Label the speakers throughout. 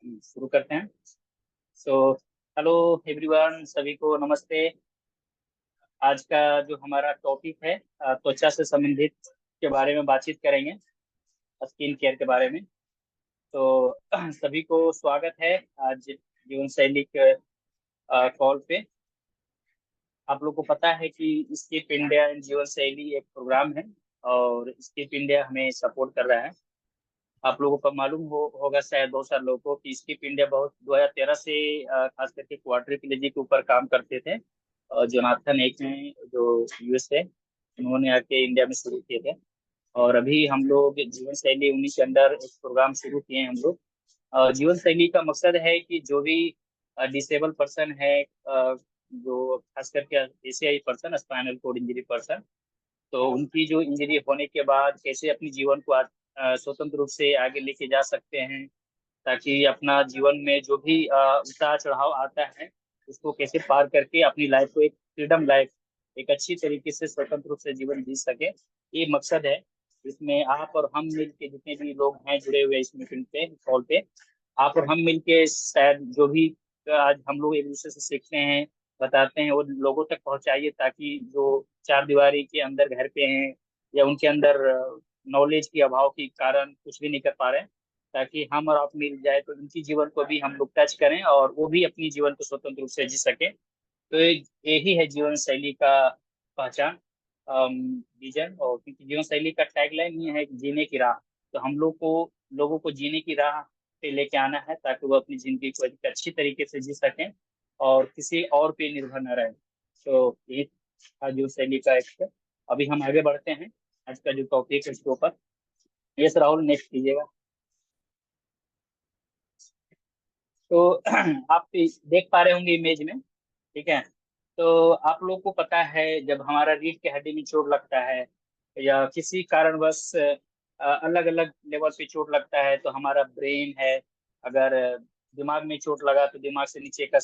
Speaker 1: शुरू करते हैं। सो हेलो एवरीवन, सभी को नमस्ते। आज का जो हमारा टॉपिक है त्वचा से संबंधित के बारे में बातचीत करेंगे, स्किन केयर के बारे में। तो सभी को स्वागत है आज जीवन शैली के कॉल पे। आप लोग को पता है कि स्किप इंडिया एंड जीवन शैली एक प्रोग्राम है और स्किप इंडिया हमें सपोर्ट कर रहा है। आप लोगों को मालूम होगा शायद, बहुत सारे लोगों को, कि स्किप इंडिया बहुत 2013 से खास करके क्वाड्रिप्लेजी के ऊपर काम करते थे। जोनाथन एक हैं जो यूएस है, उन्होंने आके इंडिया में शुरू किए थे। और अभी हम लोग जीवन शैली उन्हीं के अंडर एक प्रोग्राम शुरू किए हैं हम लोग। जीवन शैली का मकसद है कि जो भी डिसेबल पर्सन है, जो खास करके एशियाई person, spinal cord injury person, तो उनकी जो इंजरी होने के बाद कैसे अपने जीवन को स्वतंत्र रूप से आगे लेके जा सकते हैं, ताकि अपना जीवन में जो भी उतार चढ़ाव आता है उसको कैसे पार करके अपनी लाइफ को एक फ्रीडम लाइफ, एक अच्छी तरीके से स्वतंत्र रूप से जीवन जी सके, ये मकसद है। इसमें आप और हम मिल के, जितने भी लोग हैं जुड़े हुए इस मीटिंग पे, कॉल पे, आप और हम मिल के शायद जो भी आज हम लोग एक दूसरे से सीखते हैं, बताते हैं, वो लोगों तक पहुंचाइए, ताकि जो चार दीवारी के अंदर घर पे हैं या उनके अंदर नॉलेज के अभाव के कारण कुछ भी नहीं कर पा रहे हैं, ताकि हम और आप मिल जाए तो उनकी जीवन को भी हम लोग टच करें और वो भी अपनी जीवन को स्वतंत्र रूप से जी सके। तो यही है जीवन शैली का पहचान, विजन। और क्योंकि जीवन शैली का टैगलाइन ये है कि जीने की राह, तो हम लोगों को जीने की राह पे लेके आना है, ताकि वो अपनी जिंदगी को एक अच्छी तरीके से जी सकें और किसी और पे निर्भर न रहे। तो ये था जीवन शैली का एक। अभी हम आगे बढ़ते हैं आज का जो टॉपिक है उसके ऊपर। यस राहुल, नेक्स्ट कीजिएगा। तो आप देख पा रहे होंगे इमेज में, ठीक है। तो आप लोग को पता है, जब हमारा रीढ़ की हड्डी में चोट लगता है या किसी कारणवश अलग अलग लेवल पे चोट लगता है, तो हमारा ब्रेन है, अगर दिमाग में चोट लगा तो दिमाग से नीचे का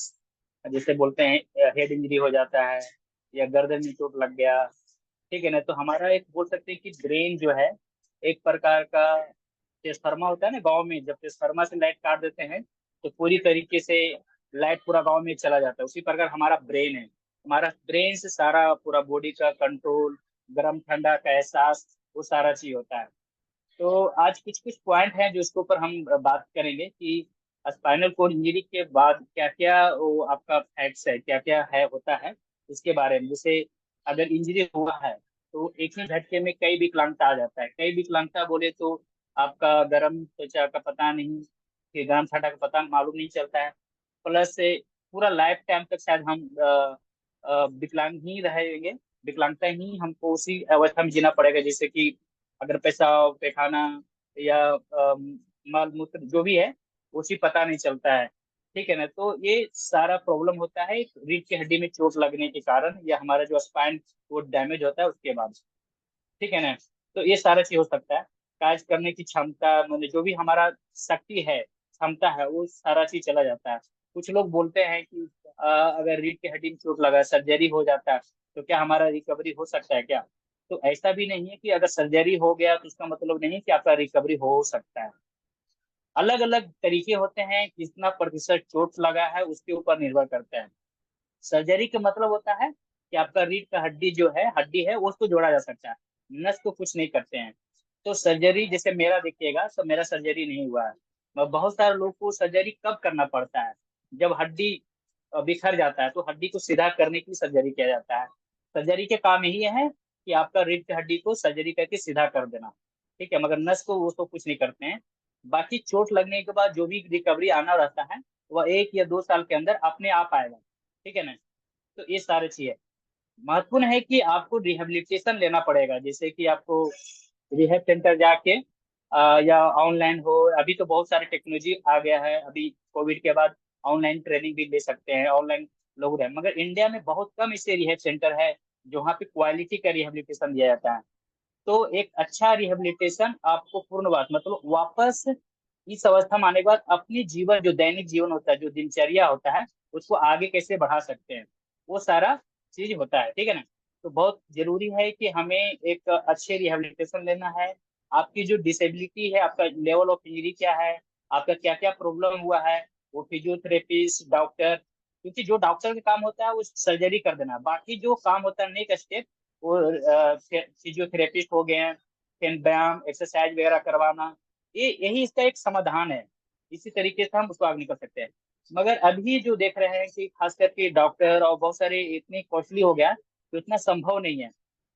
Speaker 1: जैसे बोलते हैं हेड इंजरी हो जाता है, या गर्दन में चोट लग गया, ठीक है ना। तो हमारा एक बोल सकते हैं कि ब्रेन जो है, एक प्रकार का ट्रांसफार्मर होता है ना गाँव में, जब ट्रांसफार्मर से लाइट काट देते हैं तो पूरी तरीके से लाइट पूरा गांव में चला जाता है। उसी प्रकार हमारा ब्रेन है, हमारा ब्रेन से सारा पूरा बॉडी का कंट्रोल, गर्म ठंडा का एहसास, वो सारा चीज होता है। तो आज कुछ कुछ पॉइंट हैं जो इसके ऊपर हम बात करेंगे कि स्पाइनल कोड इंजरी के बाद क्या क्या वो आपका फैक्ट्स है, क्या क्या है होता है इसके बारे में। जैसे अगर इंजरी हुआ है तो एक ही झटके में कई विकलांगता आ जाता है। कई विकलांगता बोले तो आपका गर्म त्वचा का पता नहीं, फिर गर्म ठंडा का पता मालूम नहीं चलता है, प्लस से पूरा लाइफ टाइम तक शायद हम विकलांग ही रहेंगे। विकलांगता ही हमको उसी अवस्था में जीना पड़ेगा, जैसे कि अगर पेशाब पैखाना या मल मूत्र जो भी है, उसी पता नहीं चलता है, ठीक है ना। तो ये सारा प्रॉब्लम होता है रीढ़ की हड्डी में चोट लगने के कारण, या हमारा जो स्पाइन कोड डैमेज होता है उसके बाद, ठीक है ना। तो ये सारा चीज हो सकता है। कार्य करने की क्षमता, मतलब जो भी हमारा शक्ति है, क्षमता है, वो सारा चीज चला जाता है। कुछ लोग बोलते हैं कि अगर रीढ़ की हड्डी में चोट लगा, सर्जरी हो जाता है, तो क्या हमारा रिकवरी हो सकता है क्या? तो ऐसा भी नहीं है कि अगर सर्जरी हो गया तो उसका मतलब नहीं कि आपका रिकवरी हो सकता है। अलग अलग तरीके होते हैं, कितना प्रतिशत चोट लगा है उसके ऊपर निर्भर करता है। सर्जरी का मतलब होता है कि आपका रीढ़ का हड्डी है, उसको जोड़ा जा सकता है, नस को कुछ नहीं करते हैं। तो सर्जरी, जैसे मेरा देखिएगा तो मेरा सर्जरी नहीं हुआ है। बहुत सारे लोग को सर्जरी कब करना पड़ता है, जब हड्डी बिखर जाता है, तो हड्डी को सीधा करने की सर्जरी किया जाता है। सर्जरी के काम यही है कि आपका रीढ़ की हड्डी को सर्जरी करके सीधा कर देना, ठीक है, मगर नस को वो तो कुछ नहीं करते हैं। बाकी चोट लगने के बाद जो भी रिकवरी आना रहता है, वह 1 या 2 साल के अंदर अपने आप आएगा, ठीक है ना। तो ये सारे चीज है। महत्वपूर्ण है कि आपको रिहेबिलिटेशन लेना पड़ेगा, जैसे कि आपको रिहेब सेंटर जाके या ऑनलाइन हो, अभी तो बहुत सारे टेक्नोलॉजी आ गया है। अभी कोविड के बाद ऑनलाइन ट्रेनिंग भी ले सकते हैं, ऑनलाइन लोग रहे, मगर इंडिया में बहुत कम ऐसे रिहेब सेंटर है जहाँ पे क्वालिटी का रिहेबिलिटेशन दिया जाता है। तो एक अच्छा रिहेबिलिटेशन आपको पूर्णवास, मतलब वापस इस अवस्था में आने के बाद अपनी जीवन, जो दैनिक जीवन होता है, जो दिनचर्या होता है, उसको आगे कैसे बढ़ा सकते हैं, वो सारा चीज होता है, ठीक है ना। तो बहुत जरूरी है कि हमें एक अच्छे रिहेबिलिटेशन लेना है। आपकी जो डिसेबिलिटी है, आपका लेवल ऑफ इंजरी क्या है, आपका क्या क्या प्रॉब्लम हुआ है, वो फिजियोथेरेपिस्ट डॉक्टर, क्योंकि जो डॉक्टर का काम होता है वो सर्जरी कर देना, बाकी जो काम होता है नेक्स्ट स्टेप वो फिजियोथेरेपिस्ट हो गए हैं, फिर व्यायाम एक्सरसाइज वगैरह करवाना, ये यही इसका एक समाधान है। इसी तरीके से हम उसको आगे निकल सकते हैं। मगर अभी जो देख रहे हैं कि खास करके डॉक्टर और बहुत सारे इतनी कॉस्टली हो गया तो इतना संभव नहीं है।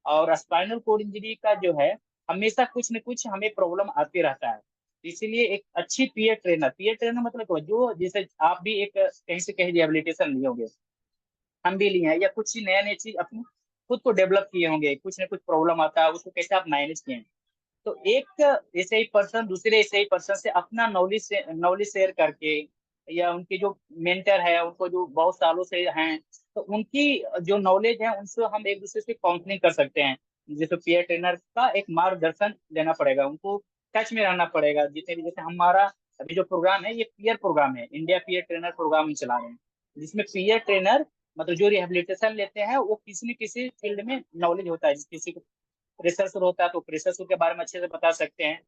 Speaker 1: और स्पाइनल कोड इंजरी का जो है हमेशा कुछ न कुछ हमें प्रॉब्लम आती रहता है। इसीलिए एक अच्छी पीयर ट्रेनर मतलब क्या? जो जैसे आप भी एक कहीं से कहीं रिहेबिलिटेशन लिए होंगे, हम भी लिए हैं, या कुछ नया नया चीज अपनी खुद को डेवलप किए होंगे, कुछ ना कुछ प्रॉब्लम आता है उसको कैसे आप मैनेज किए हैं। तो एक ऐसे ही पर्सन दूसरे ऐसे ही पर्सन से अपना नॉलेज शेयर करके, या उनके जो मेंटर है उनको जो बहुत सालों से हैं, तो उनकी जो नॉलेज है उनसे हम एक दूसरे से काउंसलिंग कर सकते हैं। जैसे पीयर ट्रेनर का एक मार्गदर्शन लेना पड़ेगा, उनको टच में रहना पड़ेगा जितने भी। जैसे हमारा अभी जो प्रोग्राम है ये पीयर प्रोग्राम है, इंडिया पीयर ट्रेनर प्रोग्राम हम चला रहे हैं, जिसमें पीयर ट्रेनर मतलब जो रिहेबिलिटेशन लेते हैं वो किसी न किसी फील्ड में नॉलेज होता है। किसी को प्रेशर शुरू होता है तो प्रेशर शुरू के बारे में अच्छे से बता सकते हैं।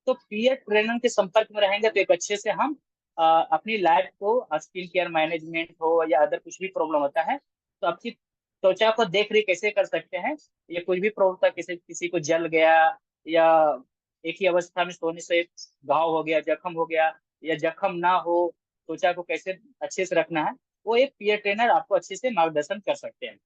Speaker 1: तो पीयर ट्रेनर के संपर्क में रहेंगे तो एक अच्छे से हम अपनी लाइफ को, स्किन केयर मैनेजमेंट हो या अदर कुछ भी प्रॉब्लम होता है, तो आपकी त्वचा को देख रेख कैसे कर सकते हैं, या कुछ भी प्रॉब्लम था, किसी किसी को जल गया, या एक ही अवस्था में सोने से घाव हो गया, जख्म हो गया, या जख्म ना हो, त्वचा को कैसे अच्छे से रखना है, वो एक पीयर ट्रेनर आपको अच्छे से मार्गदर्शन कर सकते हैं।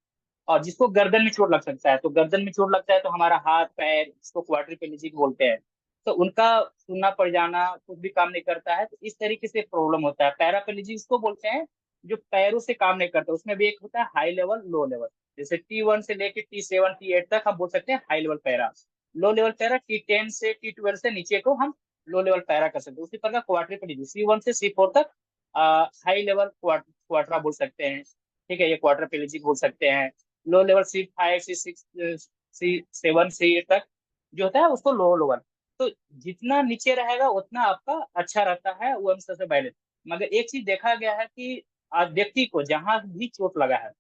Speaker 1: और जिसको गर्दन में चोट लग सकता है, तो गर्दन में चोट लगता है तो हमारा हाथ पैर, इसको क्वाड्रिपेलेजिक बोलते हैं, तो उनका सूना पड़ जाना, कुछ भी काम नहीं करता है, तो इस तरीके से प्रॉब्लम होता है। पैरापेलेजिक इसको बोलते हैं जो पैरों से काम नहीं करता, उसमें भी एक होता है हाई लेवल लो लेवल। जैसे T1 से लेके T7 T8 तक हम बोल सकते हैं high level para, low level para T10 से T12 से नीचे को हम लो लेवल पैरा कर सकते हैं। उसी प्रकार क्वाड्रिपेलेजिक C1 से C4 तक हाई लेवल क्वाड्रा बोल सकते हैं, ठीक है, ये क्वाड्रापेलेजिक बोल सकते हैं। Low level C5 C6 C7 C8 तक जो होता है उसको लो लेवल। तो जितना नीचे रहेगा उतना आपका अच्छा रहता है, वो हम सबसे बैलेंस। मगर एक चीज देखा गया है कि आज व्यक्ति को जहां भी चोट लगा है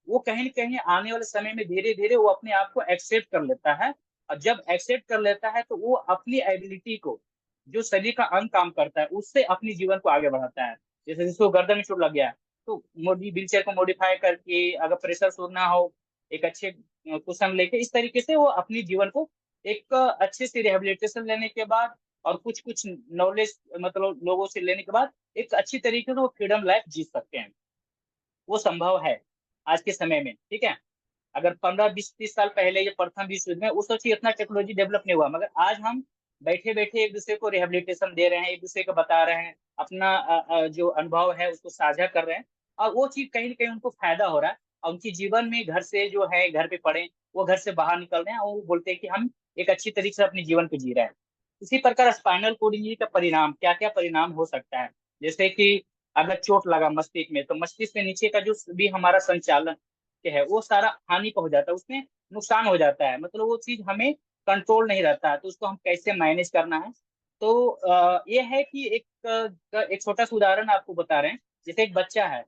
Speaker 1: वो कहीं न कहीं आने वाले समय में धीरे धीरे वो अपने आप को एक्सेप्ट कर लेता है। और जब एक्सेप्ट कर लेता है तो वो अपनी एबिलिटी को, जो शरीर का अंग काम करता है उससे अपनी जीवन को आगे बढ़ाता है। जैसे जिसको गर्दन में चोट लग गया है, तो मोडी व्हील चेयर को मॉडिफाई करके, अगर प्रेशर छोड़ना हो एक अच्छे कुशन लेके, इस तरीके से वो अपनी जीवन को एक अच्छे से रिहेबिलिटेशन लेने के बाद और कुछ कुछ नॉलेज मतलब लोगों से लेने के बाद एक अच्छी तरीके से वो फ्रीडम लाइफ जी सकते हैं। वो संभव है आज के समय में, ठीक है। अगर 15 20 30 साल पहले ये प्रथम विश्व युद्ध में उस वक्त इतना टेक्नोलॉजी डेवलप नहीं हुआ, मगर आज हम बैठे बैठे एक दूसरे को रिहेबिलिटेशन दे रहे हैं, एक दूसरे को बता रहे हैं, अपना जो अनुभव है उसको साझा कर रहे हैं, और वो चीज कहीं ना कहीं उनको फायदा हो रहा है। और उनके जीवन में घर से जो है घर पे पड़े, वो घर से बाहर निकल रहे हैं और वो बोलते हैं कि हम एक अच्छी तरीके से अपने जीवन को जी रहे हैं। इसी प्रकार स्पाइनल कोड इंजरी का परिणाम क्या क्या परिणाम हो सकता है, जैसे कि अगर चोट लगा मस्तिष्क में तो मस्तिष्क के नीचे का जो भी हमारा संचालन के है वो सारा हानि को हो जाता है, उसमें नुकसान हो जाता है, मतलब वो चीज हमें कंट्रोल नहीं रहता है, तो उसको हम कैसे मैनेज करना है। तो ये है कि एक छोटा सा उदाहरण आपको बता रहे हैं। जैसे एक बच्चा है,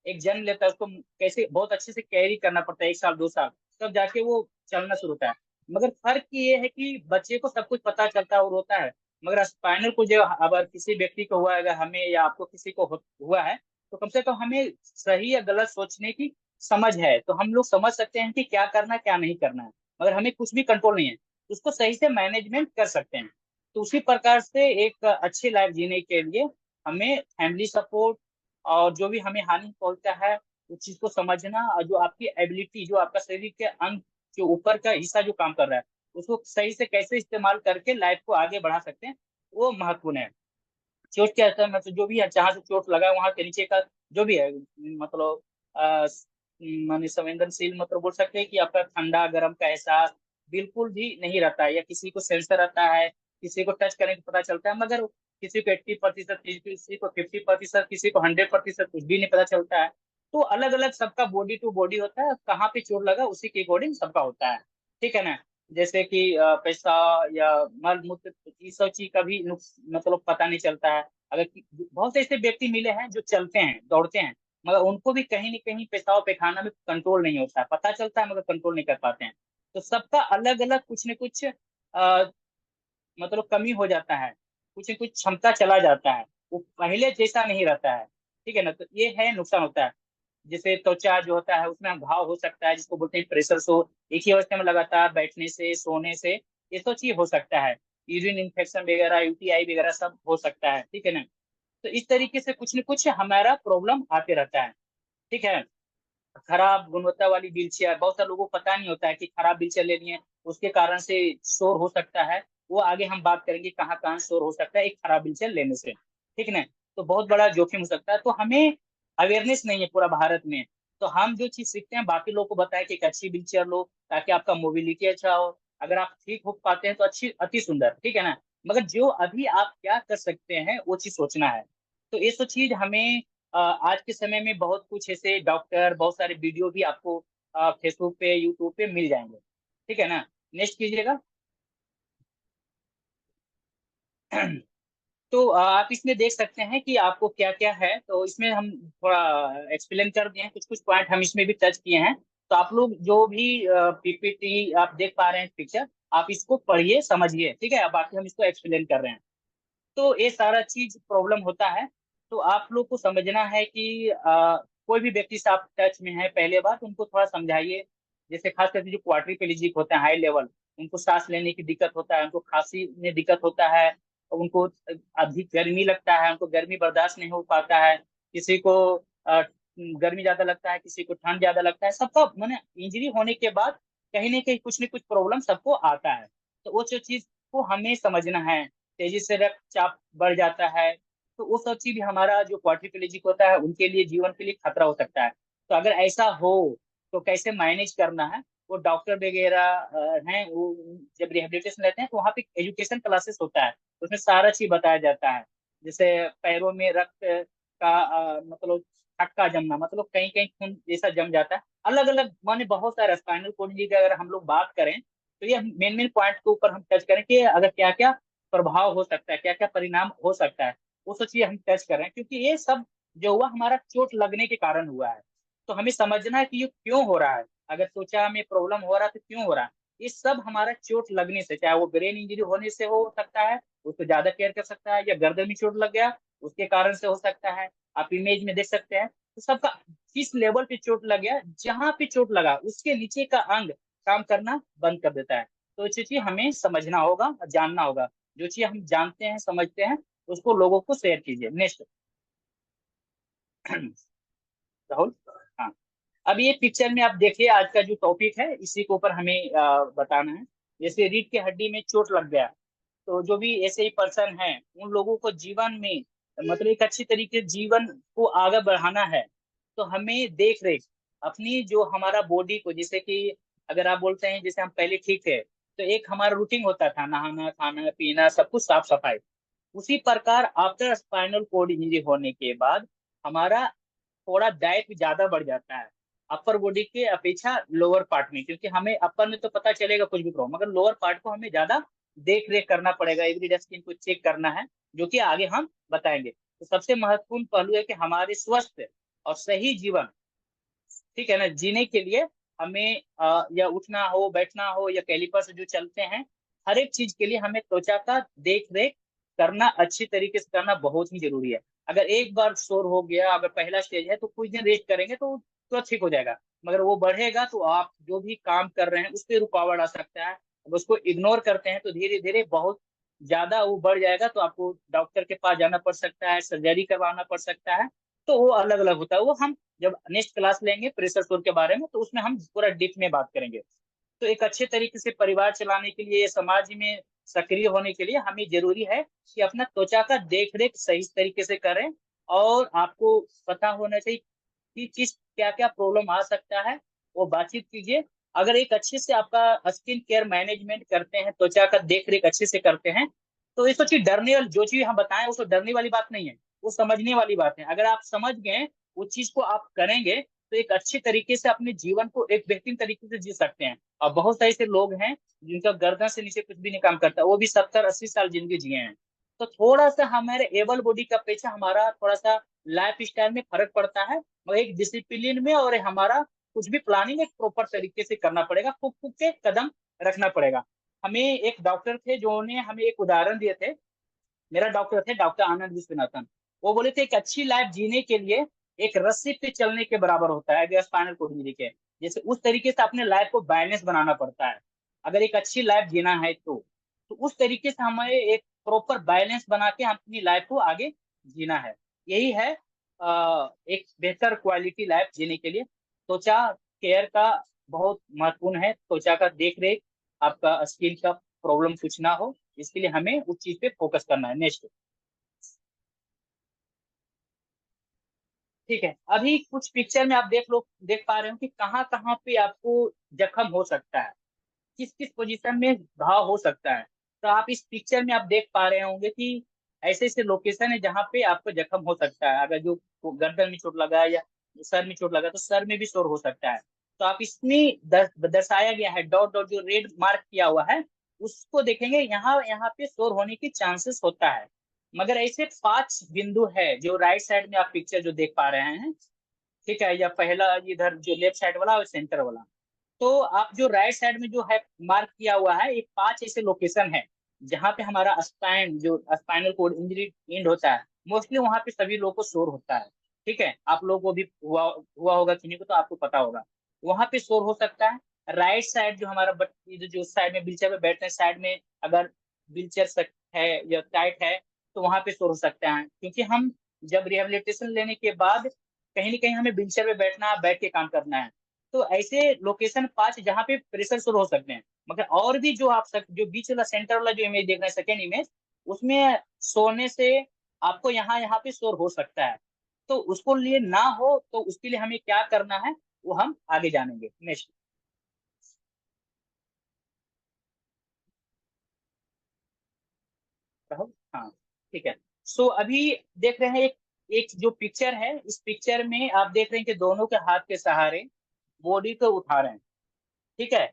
Speaker 1: एक जन्म लेता है, उसको कैसे बहुत अच्छे से कैरी करना पड़ता है 1 साल 2 साल, तब जाके वो चलना शुरू होता है। मगर फर्क ये है कि बच्चे को सब कुछ पता चलता है और होता है, मगर स्पाइनल को जो अगर किसी व्यक्ति को हुआ है, अगर हमें या आपको किसी को हुआ है, तो कम से कम हमें सही या गलत सोचने की समझ है, तो हम लोग समझ सकते हैं कि क्या करना है क्या नहीं करना है, मगर हमें कुछ भी कंट्रोल नहीं है, उसको सही से मैनेजमेंट कर सकते हैं। तो उसी प्रकार से एक अच्छी लाइफ जीने के लिए हमें फैमिली सपोर्ट और जो भी हमें हानि पहुंचता है उस चीज को समझना, और जो आपकी एबिलिटी, जो आपका शरीर के अंग जो ऊपर का हिस्सा जो काम कर रहा है उसको सही से कैसे इस्तेमाल करके लाइफ को आगे बढ़ा सकते हैं, वो महत्वपूर्ण है। चोट क्या है मतलब जो भी है, जहाँ से चोट लगा है वहां के नीचे का जो भी है, मतलब माने संवेदनशील मतलब बोल सकते हैं कि आपका ठंडा गर्म का एहसास बिल्कुल भी नहीं रहता है, या किसी को सेंसर रहता है, किसी को टच करने को पता चलता है, मगर किसी को 80%, किसी को 50%, किसी को 100% कुछ भी नहीं पता चलता है। तो अलग अलग सबका बॉडी टू बॉडी होता है, कहाँ पे चोट लगा उसी के अकॉर्डिंग सबका होता है, ठीक है ना। जैसे कि पैसा या मल मूत्र, इस सब चीज का भी मतलब पता नहीं चलता है। अगर बहुत से ऐसे व्यक्ति मिले हैं जो चलते हैं दौड़ते हैं, मगर उनको भी कहीं न कहीं पेशाब पैखाना में कंट्रोल नहीं होता है, पता चलता है मगर कंट्रोल नहीं कर पाते हैं। तो सबका अलग अलग कुछ न कुछ मतलब कमी हो जाता है। कुछ न कुछ क्षमता चला जाता है, वो पहले जैसा नहीं रहता है। ठीक है ना, तो ये है नुकसान होता है। जैसे त्वचा जो होता है उसमें घाव हो सकता है, जिसको बोलते हैं प्रेशर सो, एक ही अवस्था में लगातार बैठने से, सोने से, ये सब चीज हो सकता है। यूरिन इन्फेक्शन वगैरह, यूटीआई वगैरह सब हो सकता है। ठीक है ना, तो इस तरीके से कुछ न कुछ हमारा प्रॉब्लम आते रहता है। ठीक है, खराब गुणवत्ता वाली व्हील चेयर, बहुत सारे लोगों को पता नहीं होता है कि खराब व्हील चेयर लेनी है, उसके कारण से शोर हो सकता है। वो आगे हम बात करेंगे कहाँ कहाँ शोर हो सकता है एक खराब व्हील चेयर लेने से। ठीक है ना, तो बहुत बड़ा जोखिम हो सकता है। तो हमें अवेयरनेस नहीं है पूरा भारत में, तो हम जो चीज सीखते हैं बाकी लोगों को बताए कि एक अच्छी व्हील चेयर लो ताकि आपका मोबिलिटी अच्छा हो। अगर आप ठीक हो पाते हैं तो अच्छी, अति सुंदर। ठीक है ना, मगर जो अभी आप क्या कर सकते हैं वो चीज सोचना है। तो ये सब चीज हमें आज के समय में बहुत कुछ ऐसे डॉक्टर, बहुत सारे वीडियो भी आपको फेसबुक पे, यूट्यूब पे मिल जाएंगे। ठीक है ना, नेक्स्ट कीजिएगा। तो आप इसमें देख सकते हैं कि आपको क्या क्या है, तो इसमें हम थोड़ा एक्सप्लेन कर दिए हैं, कुछ कुछ पॉइंट हम इसमें भी टच किए हैं। तो आप लोग जो भी पीपीटी आप देख पा रहे हैं पिक्चर, आप इसको पढ़िए समझिए। ठीक है, अब बाकी हम इसको एक्सप्लेन कर रहे हैं। तो ये सारा चीज प्रॉब्लम होता है। तो आप लोग को समझना है कि कोई भी व्यक्ति से आप टच में है पहले बार, तो उनको थोड़ा समझाइए। जैसे खास करके जो क्वाड्रिप्लेजिक होते हैं हाई लेवल, उनको सांस लेने की दिक्कत होता है, उनको खांसी में दिक्कत होता है, उनको अधिक गर्मी लगता है, उनको गर्मी बर्दाश्त नहीं हो पाता है, किसी को गर्मी ज्यादा लगता है, किसी को ठंड ज्यादा लगता है। सबका मैंने इंजरी होने के बाद कहीं ना कहीं कुछ न कुछ प्रॉब्लम सबको आता है। तो वो जो चीज को हमें समझना है, तेजी से रक्तचाप बढ़ जाता है, तो वो सब चीज भी हमारा जो क्वाड्रिप्लेजिक होता है उनके लिए, जीवन के लिए खतरा हो सकता है। तो अगर ऐसा हो तो कैसे मैनेज करना है, वो डॉक्टर वगैरह हैं, वो जब रिहेबिलिटेशन लेते हैं तो वहाँ पे एजुकेशन क्लासेस होता है, उसमें सारा चीज बताया जाता है। जैसे पैरों में रक्त का मतलब थक्का जमना, मतलब कहीं कहीं खून जैसा जम जाता है, अलग अलग माने बहुत सारे स्पाइनल कोड की अगर हम लोग बात करें, तो ये मेन मेन पॉइंट के ऊपर हम टच करें कि अगर क्या क्या प्रभाव हो सकता है, क्या क्या परिणाम हो सकता है, वो सब चीज हम टच कर रहे हैं। क्योंकि ये सब जो हुआ हमारा चोट लगने के कारण हुआ है, तो हमें समझना है कि ये क्यों हो रहा है। अगर त्वचा में प्रॉब्लम हो रहा है तो क्यों हो रहा है, ये सब हमारा चोट लगने से, चाहे वो ब्रेन इंजरी होने से हो सकता है, उसको ज्यादा केयर कर सकता है, या गर्दन में चोट लग गया उसके कारण से हो सकता है। आप इमेज में देख सकते हैं, तो सबका किस लेवल पे चोट लग गया, जहां पे चोट लगा उसके नीचे का अंग काम करना बंद कर देता है। तो ये चीज हमें समझना होगा और जानना होगा। जो चीज हम जानते हैं, समझते हैं, उसको लोगों को शेयर कीजिए। नेक्स्ट। राहुल। हाँ, अब ये पिक्चर में आप देखिए, आज का जो टॉपिक है इसी के ऊपर हमें बताना है। जैसे रीढ़ की हड्डी में चोट लग गया, तो जो भी ऐसे ही पर्सन है, उन लोगों को जीवन में मतलब एक अच्छी तरीके से जीवन को आगे बढ़ाना है, तो हमें देख रेख अपनी जो हमारा बॉडी को, जैसे कि अगर आप बोलते हैं जैसे हम पहले ठीक थे, तो एक हमारा रूटीन होता था, नहाना, खाना पीना, सब कुछ साफ सफाई। उसी प्रकार आफ्टर स्पाइनल कोड इंजरी होने के बाद हमारा थोड़ा डाइट भी ज्यादा बढ़ जाता है अपर बॉडी के अपेक्षा लोअर पार्ट में, क्योंकि हमें अपर में तो पता चलेगा कुछ भी प्रॉब्लम, मगर लोअर पार्ट को हमें ज्यादा देख रेख करना पड़ेगा, एवरीडे स्किन को चेक करना है, जो कि आगे हम बताएंगे। तो सबसे महत्वपूर्ण पहलू है कि हमारे स्वस्थ और सही जीवन, ठीक है ना, जीने के लिए हमें या उठना हो, बैठना हो, या कैलिपर से जो चलते हैं, हर एक चीज के लिए हमें त्वचा का देख रेख करना अच्छी तरीके से करना बहुत ही जरूरी है। अगर एक बार शोर हो गया, अगर पहला स्टेज है तो कुछ दिन रेस्ट करेंगे तो तुरंत ठीक हो जाएगा, मगर वो बढ़ेगा तो आप जो भी काम कर रहे हैं उस पर रुकावट आ सकता है। अब उसको इग्नोर करते हैं तो धीरे धीरे बहुत ज्यादा वो बढ़ जाएगा, तो आपको डॉक्टर के पास जाना पड़ सकता है, सर्जरी करवाना पड़ सकता है। तो वो अलग अलग होता है, वो हम जब नेक्स्ट क्लास लेंगे प्रेशर स्योर के बारे में तो उसमें हम पूरा डीप में बात करेंगे। तो एक अच्छे तरीके से परिवार चलाने के लिए, समाज में सक्रिय होने के लिए हमें जरूरी है कि अपना त्वचा का देख रेख सही तरीके से करें। और आपको पता होना चाहिए कि किस क्या क्या प्रॉब्लम आ सकता है, वो बातचीत कीजिए। अगर एक अच्छे से आपका स्किन केयर मैनेजमेंट करते हैं, त्वचा का देख रेख अच्छे से करते हैं, तो ये सोचिए डरने वाली जो चीज हम बताएं वो तो डरने वाली बात नहीं है, वो समझने वाली बात है। अगर आप समझ गए उस चीज को आप करेंगे, तो एक अच्छे तरीके से अपने जीवन को एक बेहतरीन तरीके से जी सकते हैं। और बहुत सारे ऐसे लोग हैं जिनका गर्दन से नीचे कुछ भी नहीं काम करता, वो भी 70-80 साल जिंदगी जिए हैं। तो थोड़ा सा हमारे एबल बॉडी का अपेक्षा हमारा थोड़ा सा लाइफ स्टाइल में फर्क पड़ता है, और एक डिसिप्लिन में, और हमारा कुछ भी प्लानिंग एक प्रॉपर तरीके से करना पड़ेगा, फूक फूक के कदम रखना पड़ेगा। हमें एक डॉक्टर थे जो ने हमें एक उदाहरण दिए थे, मेरा डॉक्टर थे, डॉक्टर आनंद विश्वनाथन। वो बोले थे एक अच्छी लाइफ जीने के लिए एक रस्सी पे चलने के बराबर होता है, अगर स्पाइनल कोड इंजरी के जैसे उस तरीके से अपने लाइफ को बैलेंस बनाना पड़ता है। अगर एक अच्छी लाइफ जीना है तो उस तरीके से हमें एक प्रॉपर बैलेंस बना के अपनी लाइफ को आगे जीना है। यही है एक बेहतर क्वालिटी लाइफ जीने के लिए त्वचा केयर का बहुत महत्वपूर्ण है। त्वचा का देख रेख, आपका स्किन का प्रॉब्लम कुछ ना हो, इसके लिए हमें उस चीज पे फोकस करना है। नेक्स्ट, ठीक है, अभी कुछ पिक्चर में आप देख पा रहे हो कि कहाँ कहाँ पे आपको जख्म हो सकता है, किस किस पोजीशन में घाव हो सकता है। तो आप इस पिक्चर में आप देख पा रहे होंगे कि ऐसे ऐसे लोकेशन है जहाँ पे आपको जख्म हो सकता है। अगर जो गर्दन में चोट लगा है या सर में चोट लगा तो सर में भी शोर हो सकता है। तो आप इसमें दर्शाया गया है डॉट डॉट जो रेड मार्क किया हुआ है, उसको देखेंगे, यहाँ यहाँ पे शोर होने की चांसेस होता है। मगर ऐसे 5 बिंदु है जो राइट साइड में आप पिक्चर जो देख पा रहे हैं, ठीक है, या पहला इधर जो लेफ्ट साइड वाला और सेंटर वाला, तो आप जो राइट साइड में जो है मार्क किया हुआ है, ये 5 ऐसे लोकेशन है जहाँ पे हमारा स्पाइन जो स्पाइनल कोड इंजरी एंड होता है। मोस्टली वहां पे सभी लोगों को शोर होता है। ठीक है, आप लोगों को भी हुआ हुआ होगा किन्हीं को, तो आपको पता होगा वहां पे शोर हो सकता है। राइट साइड जो हमारा जो साइड में व्हीलचेयर पे बैठते हैं, साइड में अगर व्हीलचेयर है या टाइट है तो वहां पे शोर हो सकता है, क्योंकि हम जब रिहेबिलिटेशन लेने के बाद कहीं ना कहीं हमें व्हीलचेयर पे बैठना, बैठ के काम करना है। तो ऐसे लोकेशन 5 जहाँ पे प्रेशर शुरू हो सकते हैं। मगर और भी जो जो बीच वाला सेंटर वाला जो इमेज देख रहे हैं, सेकेंड इमेज, उसमें सोने से आपको यहाँ यहाँ पे शोर हो सकता है। तो उसको लिए ना हो तो उसके लिए हमें क्या करना है वो हम आगे जानेंगे। नेक्स्ट, रहो, हाँ, ठीक है। सो अभी देख रहे हैं एक एक जो पिक्चर है, इस पिक्चर में आप देख रहे हैं कि दोनों के हाथ के सहारे बॉडी को उठा रहे हैं। ठीक है,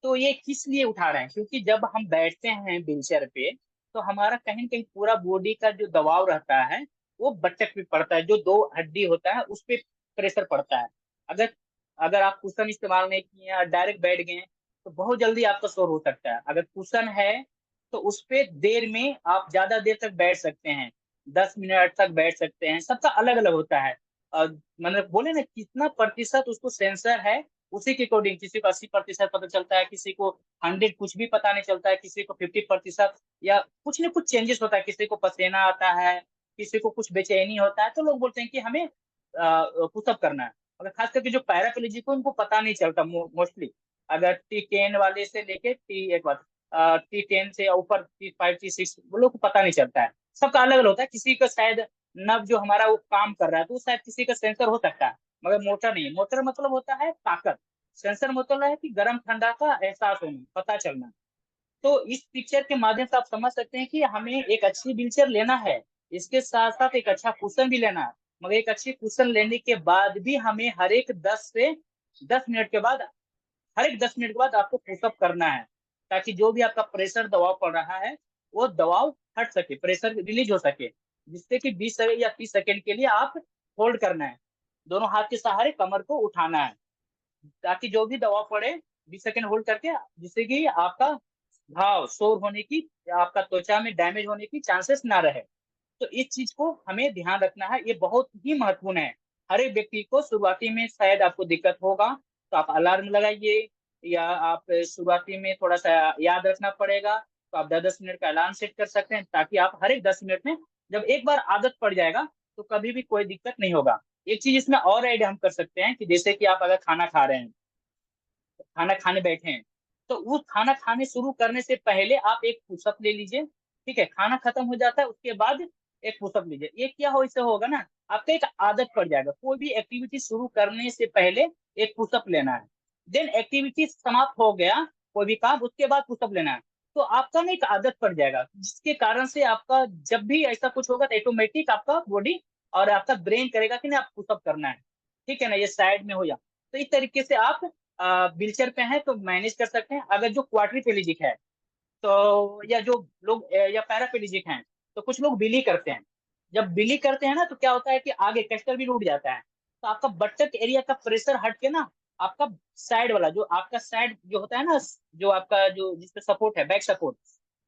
Speaker 1: तो ये किस लिए उठा रहे हैं, क्योंकि जब हम बैठते हैं व्हीलचेयर पे तो हमारा कहीं न कहीं पूरा बॉडी का जो दबाव रहता है वो बटक पे पड़ता है, जो दो हड्डी होता है उस पे प्रेशर पड़ता है। अगर अगर आप कुशन इस्तेमाल नहीं किए हैं और डायरेक्ट बैठ गए हैं तो बहुत जल्दी आपका शोर हो सकता है। अगर कुशन है तो उस पे देर में आप ज्यादा देर तक बैठ सकते हैं, 10 मिनट तक बैठ सकते हैं। सबका अलग अलग होता है। और मतलब बोले ना कितना प्रतिशत उसको सेंसर है, उसी के अकॉर्डिंग किसी को 80% पता चलता है, किसी को 100 कुछ भी पता नहीं चलता है, किसी को 50% या कुछ न कुछ चेंजेस होता है, किसी को पसीना आता है, किसी को कुछ बेचैनी होता है। तो लोग बोलते हैं कि हमें पुशअप करना है। मगर खास करके जो पैराप्लेजिक को उनको पता नहीं चलता मोस्टली। अगर T10 वाले से लेके T10 से ऊपर T5 T6 वो लोग को पता नहीं चलता है। सबका अलग अलग होता है। किसी का शायद नब जो हमारा वो काम कर रहा है तो शायद किसी का सेंसर हो सकता है, मगर मोटर नहीं। मोटर मतलब होता है ताकत, सेंसर मतलब है कि गर्म ठंडा का एहसास होना, पता चलना। तो इस पिक्चर के माध्यम से आप समझ सकते हैं कि हमें एक अच्छी व्हीलचेयर लेना है, इसके साथ साथ एक अच्छा कुशन भी लेना है। मगर एक अच्छी कुशन लेने के बाद भी हमें हर एक 10 मिनट के बाद, हर एक 10 मिनट के बाद आपको पुशअप करना है, ताकि जो भी आपका प्रेशर दबाव पड़ रहा है वो दबाव हट सके, प्रेशर रिलीज हो सके, जिससे कि 20 या 30 सेकेंड के लिए आप होल्ड करना है, दोनों हाथ के सहारे कमर को उठाना है, ताकि जो भी दबाव पड़े 20 सेकेंड होल्ड करके, जिससे कि आपका घाव शोर होने की या आपका त्वचा में डैमेज होने की चांसेस ना रहे। तो इस चीज को हमें ध्यान रखना है, ये बहुत ही महत्वपूर्ण है। हर एक व्यक्ति को शुरुआती में शायद आपको दिक्कत होगा तो आप अलार्म लगाइए, या आप शुरुआती में थोड़ा सा याद रखना पड़ेगा तो आप 10 10 मिनट का अलार्म सेट कर सकते हैं, ताकि आप हर एक 10 मिनट में, जब एक बार आदत पड़ जाएगा तो कभी भी कोई दिक्कत नहीं होगा। एक चीज इसमें और ऐड हम कर सकते हैं कि जैसे कि आप अगर खाना खा रहे हैं, खाना खाने बैठे हैं, तो उस खाना खाने शुरू करने से पहले आप एक पुशअप ले लीजिए। ठीक है, खाना खत्म हो जाता है उसके बाद एक पुशअप लीजिए। ये क्या हो, इससे होगा ना आपका एक आदत पड़ जाएगा, कोई भी एक्टिविटी शुरू करने से पहले एक पुशअप लेना है। देन एक्टिविटी समाप्त हो गया, कोई भी काम, उसके बाद पुशअप लेना है। तो आपका ना एक आदत पड़ जाएगा, जिसके कारण से आपका जब भी ऐसा कुछ होगा तो ऑटोमेटिक आपका बॉडी और आपका ब्रेन करेगा कि नहीं आप पुशअप करना है। ठीक है ना, ये साइड में हो या, तो इस तरीके से आप व्हीलचेयर पे हैं तो मैनेज कर सकते हैं। अगर जो क्वाड्रिपेलिजिक है तो, या जो लोग या पैरापेलिजिक हैं, तो कुछ लोग बिली करते हैं। जब बिली करते हैं ना तो क्या होता है कि आगे कैस्टर भी टूट जाता है, तो आपका बटक एरिया का प्रेशर हट के ना आपका साइड वाला जो आपका साइड जो होता है ना, जो आपका जो जिसपे सपोर्ट है, बैक सपोर्ट,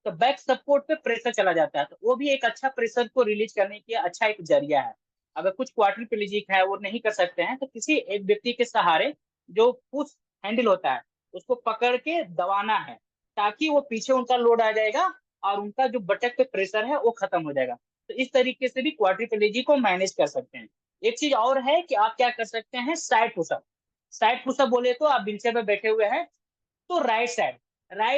Speaker 1: तो बैक सपोर्ट पे प्रेशर चला जाता है, तो वो भी एक अच्छा प्रेशर को रिलीज करने की अच्छा एक जरिया है। अगर कुछ क्वाड्रिप्लेजिक है वो नहीं कर सकते हैं, तो किसी एक व्यक्ति के सहारे जो पुश हैंडल होता है उसको पकड़ के दबाना है, ताकि वो पीछे उनका लोड आ जाएगा और उनका जो बटक पे प्रेशर है वो खत्म हो जाएगा। तो इस तरीके से भी क्वाड्रिप्लेजिक को मैनेज कर सकते हैं। एक चीज और है कि आप क्या कर सकते हैं, साइड पुशअप। साइड पुशअप बोले तो आप व्हीलचेयर पे बैठे हुए हैं, तो राइट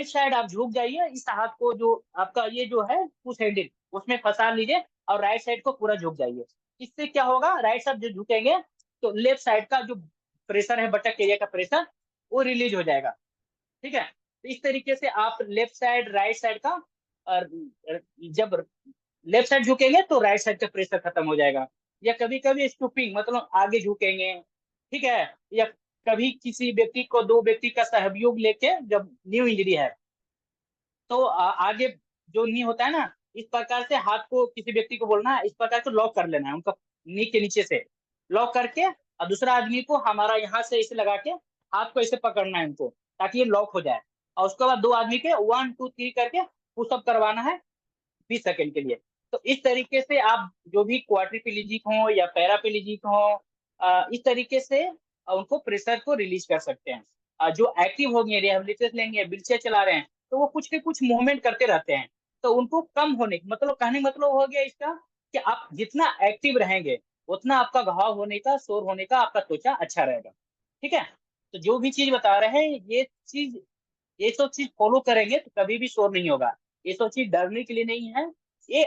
Speaker 1: साइड आप झुक जाइए, इस हाथ को जो आपका ये जो है पुश हैंडल उसमें फंसा लीजिए और राइट साइड को पूरा झुक जाइए। इससे क्या होगा, राइट साइड जो झुकेंगे तो लेफ्ट साइड का जो प्रेशर है, बटक एरिया का प्रेशर, वो रिलीज हो जाएगा। ठीक है, तो इस तरीके से आप लेफ्ट साइड राइट साइड का, और जब लेफ्ट साइड झुकेंगे तो राइट साइड का प्रेशर खत्म हो जाएगा। या कभी कभी स्टूपिंग मतलब आगे झुकेंगे, ठीक है, या कभी किसी व्यक्ति को, दो व्यक्ति का सहयोग लेके जब न्यू इंजरी है तो आगे जो नी होता है ना, इस प्रकार से हाथ को किसी व्यक्ति को बोलना है, इस प्रकार से लॉक कर लेना है उनका, नी के नीचे से लॉक करके, और दूसरा आदमी को हमारा यहाँ से इसे लगा के हाथ को ऐसे पकड़ना है उनको, ताकि ये लॉक हो जाए। और उसके बाद दो आदमी के 1 2 3 करके पुशअप करवाना है 20 सेकंड के लिए। तो इस तरीके से आप जो भी क्वाड्रिप्लेजिक हो या पैराप्लेजिक हो, इस तरीके से उनको प्रेशर को रिलीज कर सकते हैं। जो एक्टिव हो गए, रिहेबिलिटेशन लेंगे, व्हीलचेयर चला रहे हैं, तो वो कुछ के कुछ मूवमेंट करते रहते हैं। तो उनको कम होने मतलब कहने का मतलब हो गया इसका कि आप जितना एक्टिव रहेंगे उतना आपका घाव होने का, शोर होने का आपका त्वचा अच्छा रहेगा। ठीक है, तो जो भी चीज बता रहे हैं चीज ये सब चीज फॉलो करेंगे तो कभी भी शोर नहीं होगा। ये सब चीज डरने के लिए नहीं है, ये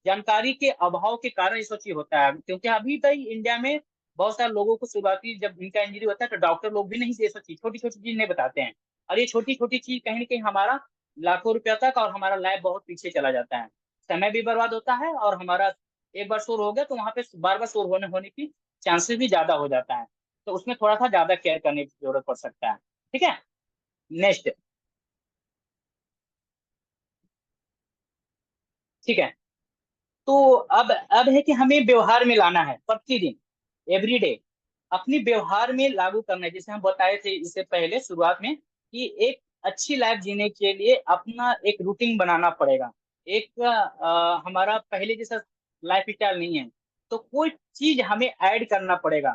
Speaker 1: जानकारी के अभाव के कारण ये सब चीज होता है। क्योंकि अभी तक इंडिया में बहुत सारे लोगों को शुरुआती जब इनका इंजरी होता है तो डॉक्टर लोग भी नहीं ये सब चीज, छोटी छोटी चीज नहीं बताते हैं। और ये छोटी छोटी चीज कहीं ना कहीं हमारा लाखों रुपया तक और हमारा लाइफ बहुत पीछे चला जाता है, समय भी बर्बाद होता है, और हमारा एक बार शोर हो गया तो वहां पे बार बार शोर होने होने की चांसेस भी ज्यादा हो जाता है। तो उसमें थोड़ा सा ज्यादा केयर करने की जरूरत पड़ सकता है। ठीक है, नेक्स्ट। ठीक है, तो अब है कि हमें व्यवहार में लाना है प्रतिदिन, एवरीडे अपनी व्यवहार में लागू करना है। जैसे हम बताए थे इससे पहले शुरुआत में कि एक अच्छी लाइफ जीने के लिए अपना एक रूटीन बनाना पड़ेगा। एक हमारा पहले जैसा लाइफ स्टाइल नहीं है, तो कोई चीज हमें ऐड करना पड़ेगा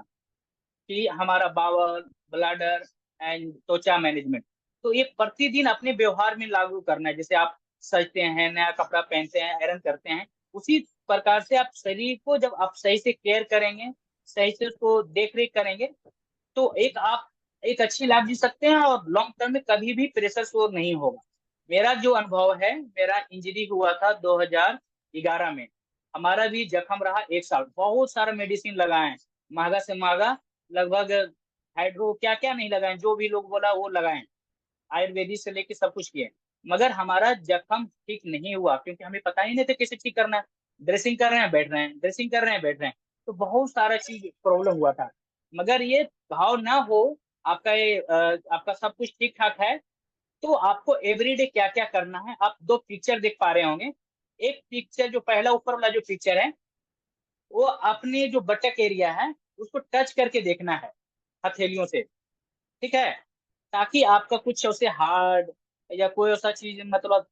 Speaker 1: कि हमारा बावल, ब्लडर एंड त्वचा मैनेजमेंट। तो ये प्रतिदिन अपने व्यवहार में लागू करना है। जैसे आप सजते हैं, नया कपड़ा पहनते हैं, आयरन करते हैं, उसी प्रकार से आप शरीर को जब आप सही से केयर करेंगे, सही से उसको देख रेख करेंगे, तो एक आप एक अच्छी लाइफ जी सकते हैं और लॉन्ग टर्म में कभी भी प्रेशर शोर नहीं होगा। मेरा जो अनुभव है, मेरा इंजरी हुआ था 2011 में। हमारा भी जख्म रहा 1 साल, बहुत सारा मेडिसिन लगाए, महंगा से महंगा, लगभग हाइड्रो क्या क्या नहीं लगाए, जो भी लोग बोला वो लगाए, आयुर्वेदिक से लेके सब कुछ किए, मगर हमारा जख्म ठीक नहीं हुआ, क्योंकि हमें पता ही नहीं था कैसे ठीक करना है। ड्रेसिंग कर रहे हैं बैठ रहे हैं, ड्रेसिंग कर रहे हैं बैठ रहे हैं, तो बहुत सारा चीज प्रॉब्लम हुआ था। मगर ये घाव ना हो, आपका ये आपका सब कुछ ठीक ठाक है, तो आपको एवरीडे क्या क्या करना है, आप दो पिक्चर देख पा रहे होंगे। एक पिक्चर जो पहला ऊपर वाला जो पिक्चर है, वो अपने जो बटक एरिया है उसको टच करके देखना है हथेलियों से। ठीक है, ताकि आपका कुछ उसे हार्ड या कोई ऐसा चीज मतलब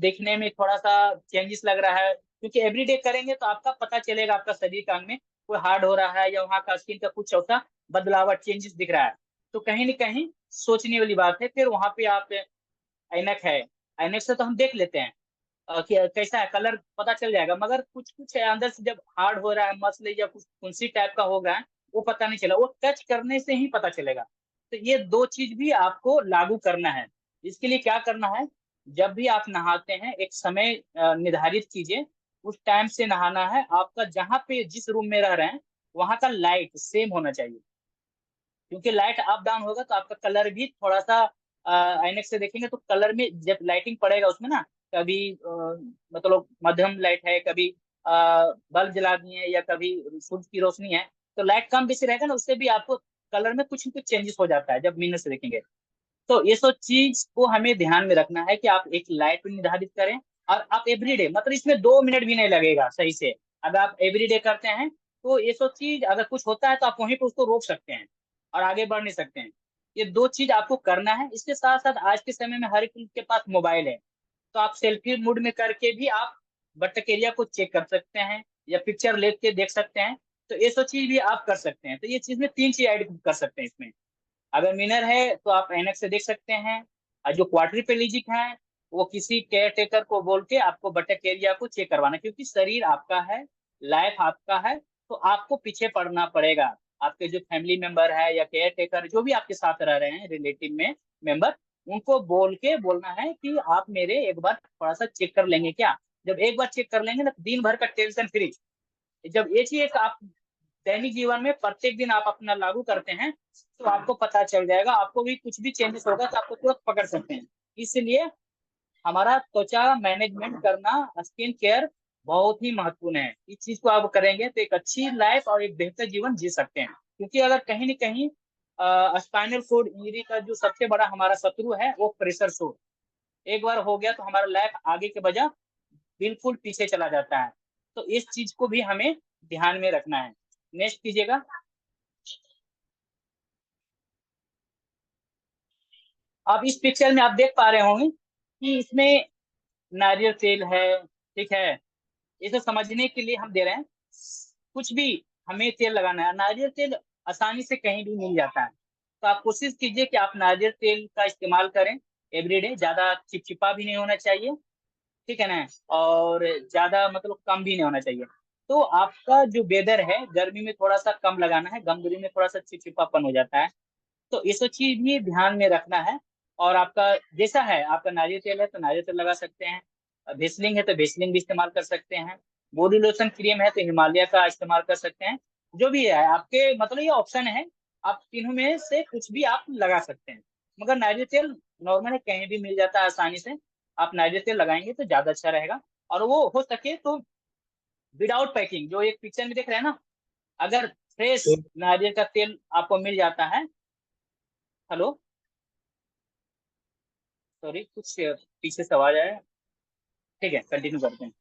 Speaker 1: देखने में थोड़ा सा चेंजेस लग रहा है, क्योंकि एवरीडे करेंगे तो आपका पता चलेगा आपका शरीर का अंग में कोई हार्ड हो रहा है या वहाँ का स्किन का कुछ ऐसा बदलाव चेंजेस दिख रहा है। तो कहीं ना कहीं सोचने वाली बात है। फिर वहां पे आप ऐनक है, ऐनक से तो हम देख लेते हैं कि कैसा है, कलर पता चल जाएगा, मगर कुछ कुछ है अंदर से जब हार्ड हो रहा है मसल या कुछ फुंसी टाइप का हो गया है, वो पता नहीं चला, वो टच करने से ही पता चलेगा। तो ये दो चीज भी आपको लागू करना है। इसके लिए क्या करना है, जब भी आप नहाते हैं एक समय निर्धारित कीजिए, उस टाइम से नहाना है। आपका जहाँ पे जिस रूम में रह रहे हैं वहां का लाइट सेम होना चाहिए, क्योंकि लाइट अप डाउन होगा तो आपका कलर भी थोड़ा सा आईनेक्स से देखेंगे तो कलर में जब लाइटिंग पड़ेगा उसमें ना, कभी मतलब मध्यम लाइट है, कभी बल्ब जला दिए या कभी सूरज की रोशनी है, तो लाइट कम बेसी रहेगा ना, उससे भी आपको कलर में कुछ न कुछ चेंजेस हो जाता है जब मिनट से देखेंगे। तो ये सब चीज को हमें ध्यान में रखना है कि आप एक लाइट निर्धारित करें। और आप एवरीडे मतलब इसमें 2 मिनट भी नहीं लगेगा सही से, अगर आप एवरीडे करते हैं तो ये सब चीज अगर कुछ होता है तो आप वहीं पे उसको रोक सकते हैं और आगे बढ़ नहीं सकते हैं। ये दो चीज आपको करना है। इसके साथ साथ आज के समय में हर एक के पास मोबाइल है, तो आप सेल्फी मोड में करके भी आप बटक एरिया को चेक कर सकते हैं या पिक्चर लेके देख सकते हैं। तो ये सब चीज भी आप कर सकते हैं। तो ये चीज में तीन चीज ऐड कर सकते हैं इसमें। अगर मिनर है तो आप एनएक्स से देख सकते हैं, और जो क्वाड्रिपेलिजिक है वो किसी केयर टेकर को बोल के आपको बटक एरिया को चेक करवाना, क्योंकि शरीर आपका है, लाइफ आपका है, तो आपको पीछे पड़ना पड़ेगा। आपके जो फैमिली मेंबर है या केयर टेकर जो भी आपके साथ रह रहे हैं रिलेटिव में मेंबर, उनको बोल के बोलना है कि आप मेरे एक बार थोड़ा सा चेक कर लेंगे क्या। जब एक बार चेक कर लेंगे ना तो दिन भर का टेंशन फ्री। जब ये चीज एक आप दैनिक जीवन में प्रत्येक दिन आप अपना लागू करते हैं तो आपको पता चल जाएगा, आपको भी कुछ भी चेंजेस होगा तो आपको तुरंत पकड़ सकते हैं। इसलिए हमारा त्वचा मैनेजमेंट करना, स्किन केयर बहुत ही महत्वपूर्ण है। इस चीज को आप करेंगे तो एक अच्छी लाइफ और एक बेहतर जीवन जी सकते हैं। क्योंकि अगर कहीं ना कहीं स्पाइनल कोड इंजरी का जो सबसे बड़ा हमारा शत्रु है वो प्रेशर सो, एक बार हो गया तो हमारा लाइफ आगे के बजाय बिल्कुल पीछे चला जाता है। तो इस चीज को भी हमें ध्यान में रखना है। नेक्स्ट कीजिएगा। अब इस पिक्चर में आप देख पा रहे होंगे कि इसमें नारियल तेल है, ठीक है। इसे समझने के लिए हम दे रहे हैं, कुछ भी हमें तेल लगाना है, नारियल तेल आसानी से कहीं भी मिल जाता है। तो आप कोशिश कीजिए कि आप नारियल तेल का इस्तेमाल करें एवरीडे। ज्यादा चिपचिपा भी नहीं होना चाहिए, ठीक है ना, और ज्यादा मतलब कम भी नहीं होना चाहिए। तो आपका जो वेदर है, गर्मी में थोड़ा सा कम लगाना है, गर्मी में थोड़ा सा चिपचिपापन हो जाता है। तो इस चीज भी ध्यान में रखना है। और आपका जैसा है, आपका नारियल तेल है तो नारियल तेल लगा सकते हैं, भेसलिंग है तो भेसलिंग भी इस्तेमाल कर सकते हैं, बॉडी लोशन क्रीम है तो हिमालय का इस्तेमाल कर सकते हैं। जो भी है आपके मतलब ये ऑप्शन है, आप तीनों में से कुछ भी आप लगा सकते हैं। मगर नारियल तेल नॉर्मल है, कहीं भी मिल जाता है आसानी से। आप नारियल तेल लगाएंगे तो ज्यादा अच्छा रहेगा। और वो हो सके तो विदाउट पैकिंग, जो एक पिक्चर में देख रहे हैं ना, अगर फ्रेश नारियल का तेल आपको मिल जाता है। हेलो, सॉरी कुछ पीछे से आवाज आया। ठीक है, कंटिन्यू करते हैं।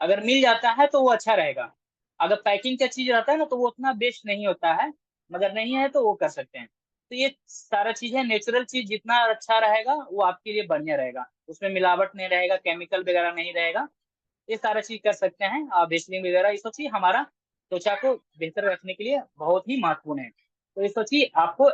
Speaker 1: अगर मिल जाता है तो वो अच्छा रहेगा। अगर पैकिंग का चीज रहता है ना तो वो उतना बेस्ट नहीं होता है। मगर नहीं है तो वो कर सकते हैं। तो ये सारा चीज है, नेचुरल चीज जितना अच्छा रहेगा वो आपके लिए बढ़िया रहेगा, उसमें मिलावट नहीं रहेगा, केमिकल वगैरह नहीं रहेगा। ये सारा चीज कर सकते हैं आप, बेसलिंग वगैरह ये सब चीज हमारा त्वचा को बेहतर रखने के लिए बहुत ही महत्वपूर्ण है। तो ये सब चीज आपको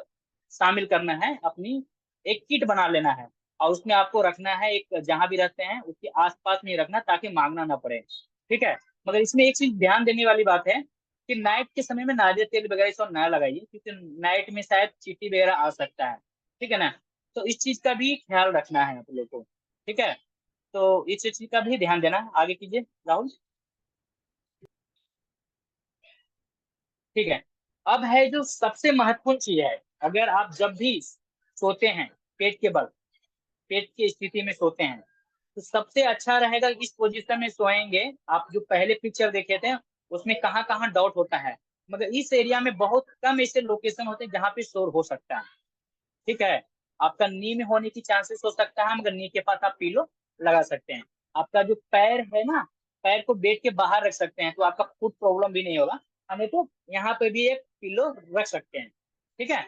Speaker 1: शामिल करना है, अपनी एक किट बना लेना है। और उसमें आपको रखना है, एक जहां भी रहते हैं उसके आसपास में रखना ताकि मांगना ना पड़े, ठीक है। मगर इसमें एक चीज ध्यान देने वाली बात है कि नाइट के समय में नारियल तेल वगैरह सब ना लगाइए, क्योंकि नाइट में शायद चींटी वगैरह आ सकता है, ठीक है ना। तो इस चीज का भी ख्याल रखना है आप लोग को, ठीक है। तो इस चीज का भी ध्यान देना है। आगे कीजिए राहुल। ठीक है। अब है जो सबसे महत्वपूर्ण चीज है, अगर आप जब भी सोते हैं पेट के बल, पेट की स्थिति में सोते हैं, तो सबसे अच्छा रहेगा इस पोजीशन में सोएंगे। आप जो पहले पिक्चर देखे थे उसमें कहाँ कहाँ डाउट होता है, मगर इस एरिया में बहुत कम ऐसे लोकेशन होते हैं जहाँ पे शोर हो सकता है, ठीक है। आपका नी में होने की चांसेस हो सकता है, मगर नी के पास आप पीलो लगा सकते हैं। आपका जो पैर है ना, पैर को बेड के बाहर रख सकते हैं तो आपका फुट प्रॉब्लम भी नहीं होगा। हमें तो यहाँ पे भी एक पिलो रख सकते हैं, ठीक है।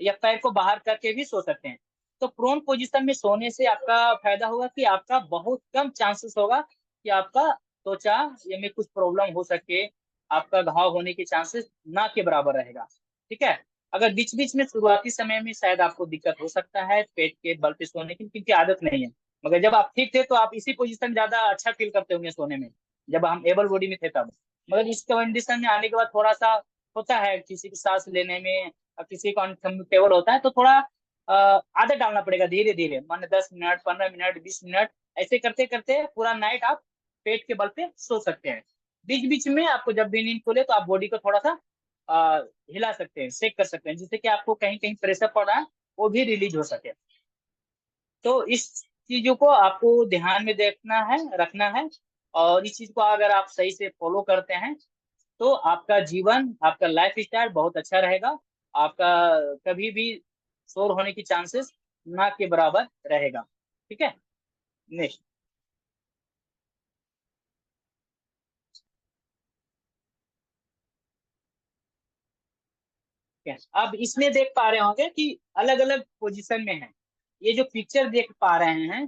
Speaker 1: या पैर को बाहर करके भी सो सकते हैं। तो प्रोन पोजीशन में सोने से आपका फायदा होगा कि आपका बहुत कम चांसेस होगा कि आपका त्वचा ये में कुछ प्रॉब्लम हो सके, आपका घाव होने के चांसेस ना के बराबर रहेगा, ठीक है। अगर बीच बीच में शुरुआती समय में शायद आपको दिक्कत हो सकता है पेट के बल पे सोने की, क्योंकि आदत नहीं है। मगर जब आप ठीक थे तो आप इसी पोजीशन ज्यादा अच्छा फील करते होंगे सोने में, जब हम एबल बॉडी में थे तब। मगर इस कंडीशन में आने के बाद थोड़ा सा होता है, किसी की सांस लेने में और किसी को अनकंफर्टेबल होता है, तो थोड़ा आदत डालना पड़ेगा धीरे धीरे, मान 10 मिनट, 15 मिनट, 20 मिनट, ऐसे करते करते पूरा नाइट आप पेट के बल पे सो सकते हैं। बीच बीच में आपको जब भी नींद खुले तो आप बॉडी को थोड़ा सा अ, हिला सकते हैं, शेक कर सकते हैं, जिससे कि आपको कहीं कहीं प्रेशर पड़ रहा है वो भी रिलीज हो सके। तो इस चीजों को आपको ध्यान में देखना है, रखना है। और इस चीज को अगर आप सही से फॉलो करते हैं तो आपका जीवन, आपका लाइफ स्टाइल बहुत अच्छा रहेगा। आपका कभी भी शोर होने की चांसेस ना के बराबर रहेगा, ठीक है। नेक्स्ट। अब इसमें देख पा रहे होंगे कि अलग अलग पोजीशन में है। ये जो पिक्चर देख पा रहे हैं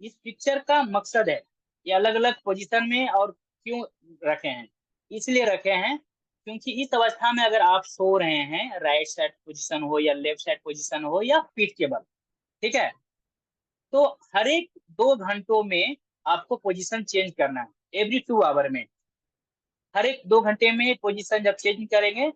Speaker 1: इस पिक्चर का मकसद है ये अलग अलग पोजीशन में और क्यों रखे हैं, इसलिए रखे हैं क्योंकि इस अवस्था में अगर आप सो रहे हैं, राइट साइड पोजीशन हो या लेफ्ट साइड पोजीशन हो या पीठ के बल, ठीक है, तो हर एक 2 घंटों में आपको पोजीशन चेंज करना है, एवरी 2 आवर में। हर एक 2 घंटे में पोजीशन जब चेंज करेंगे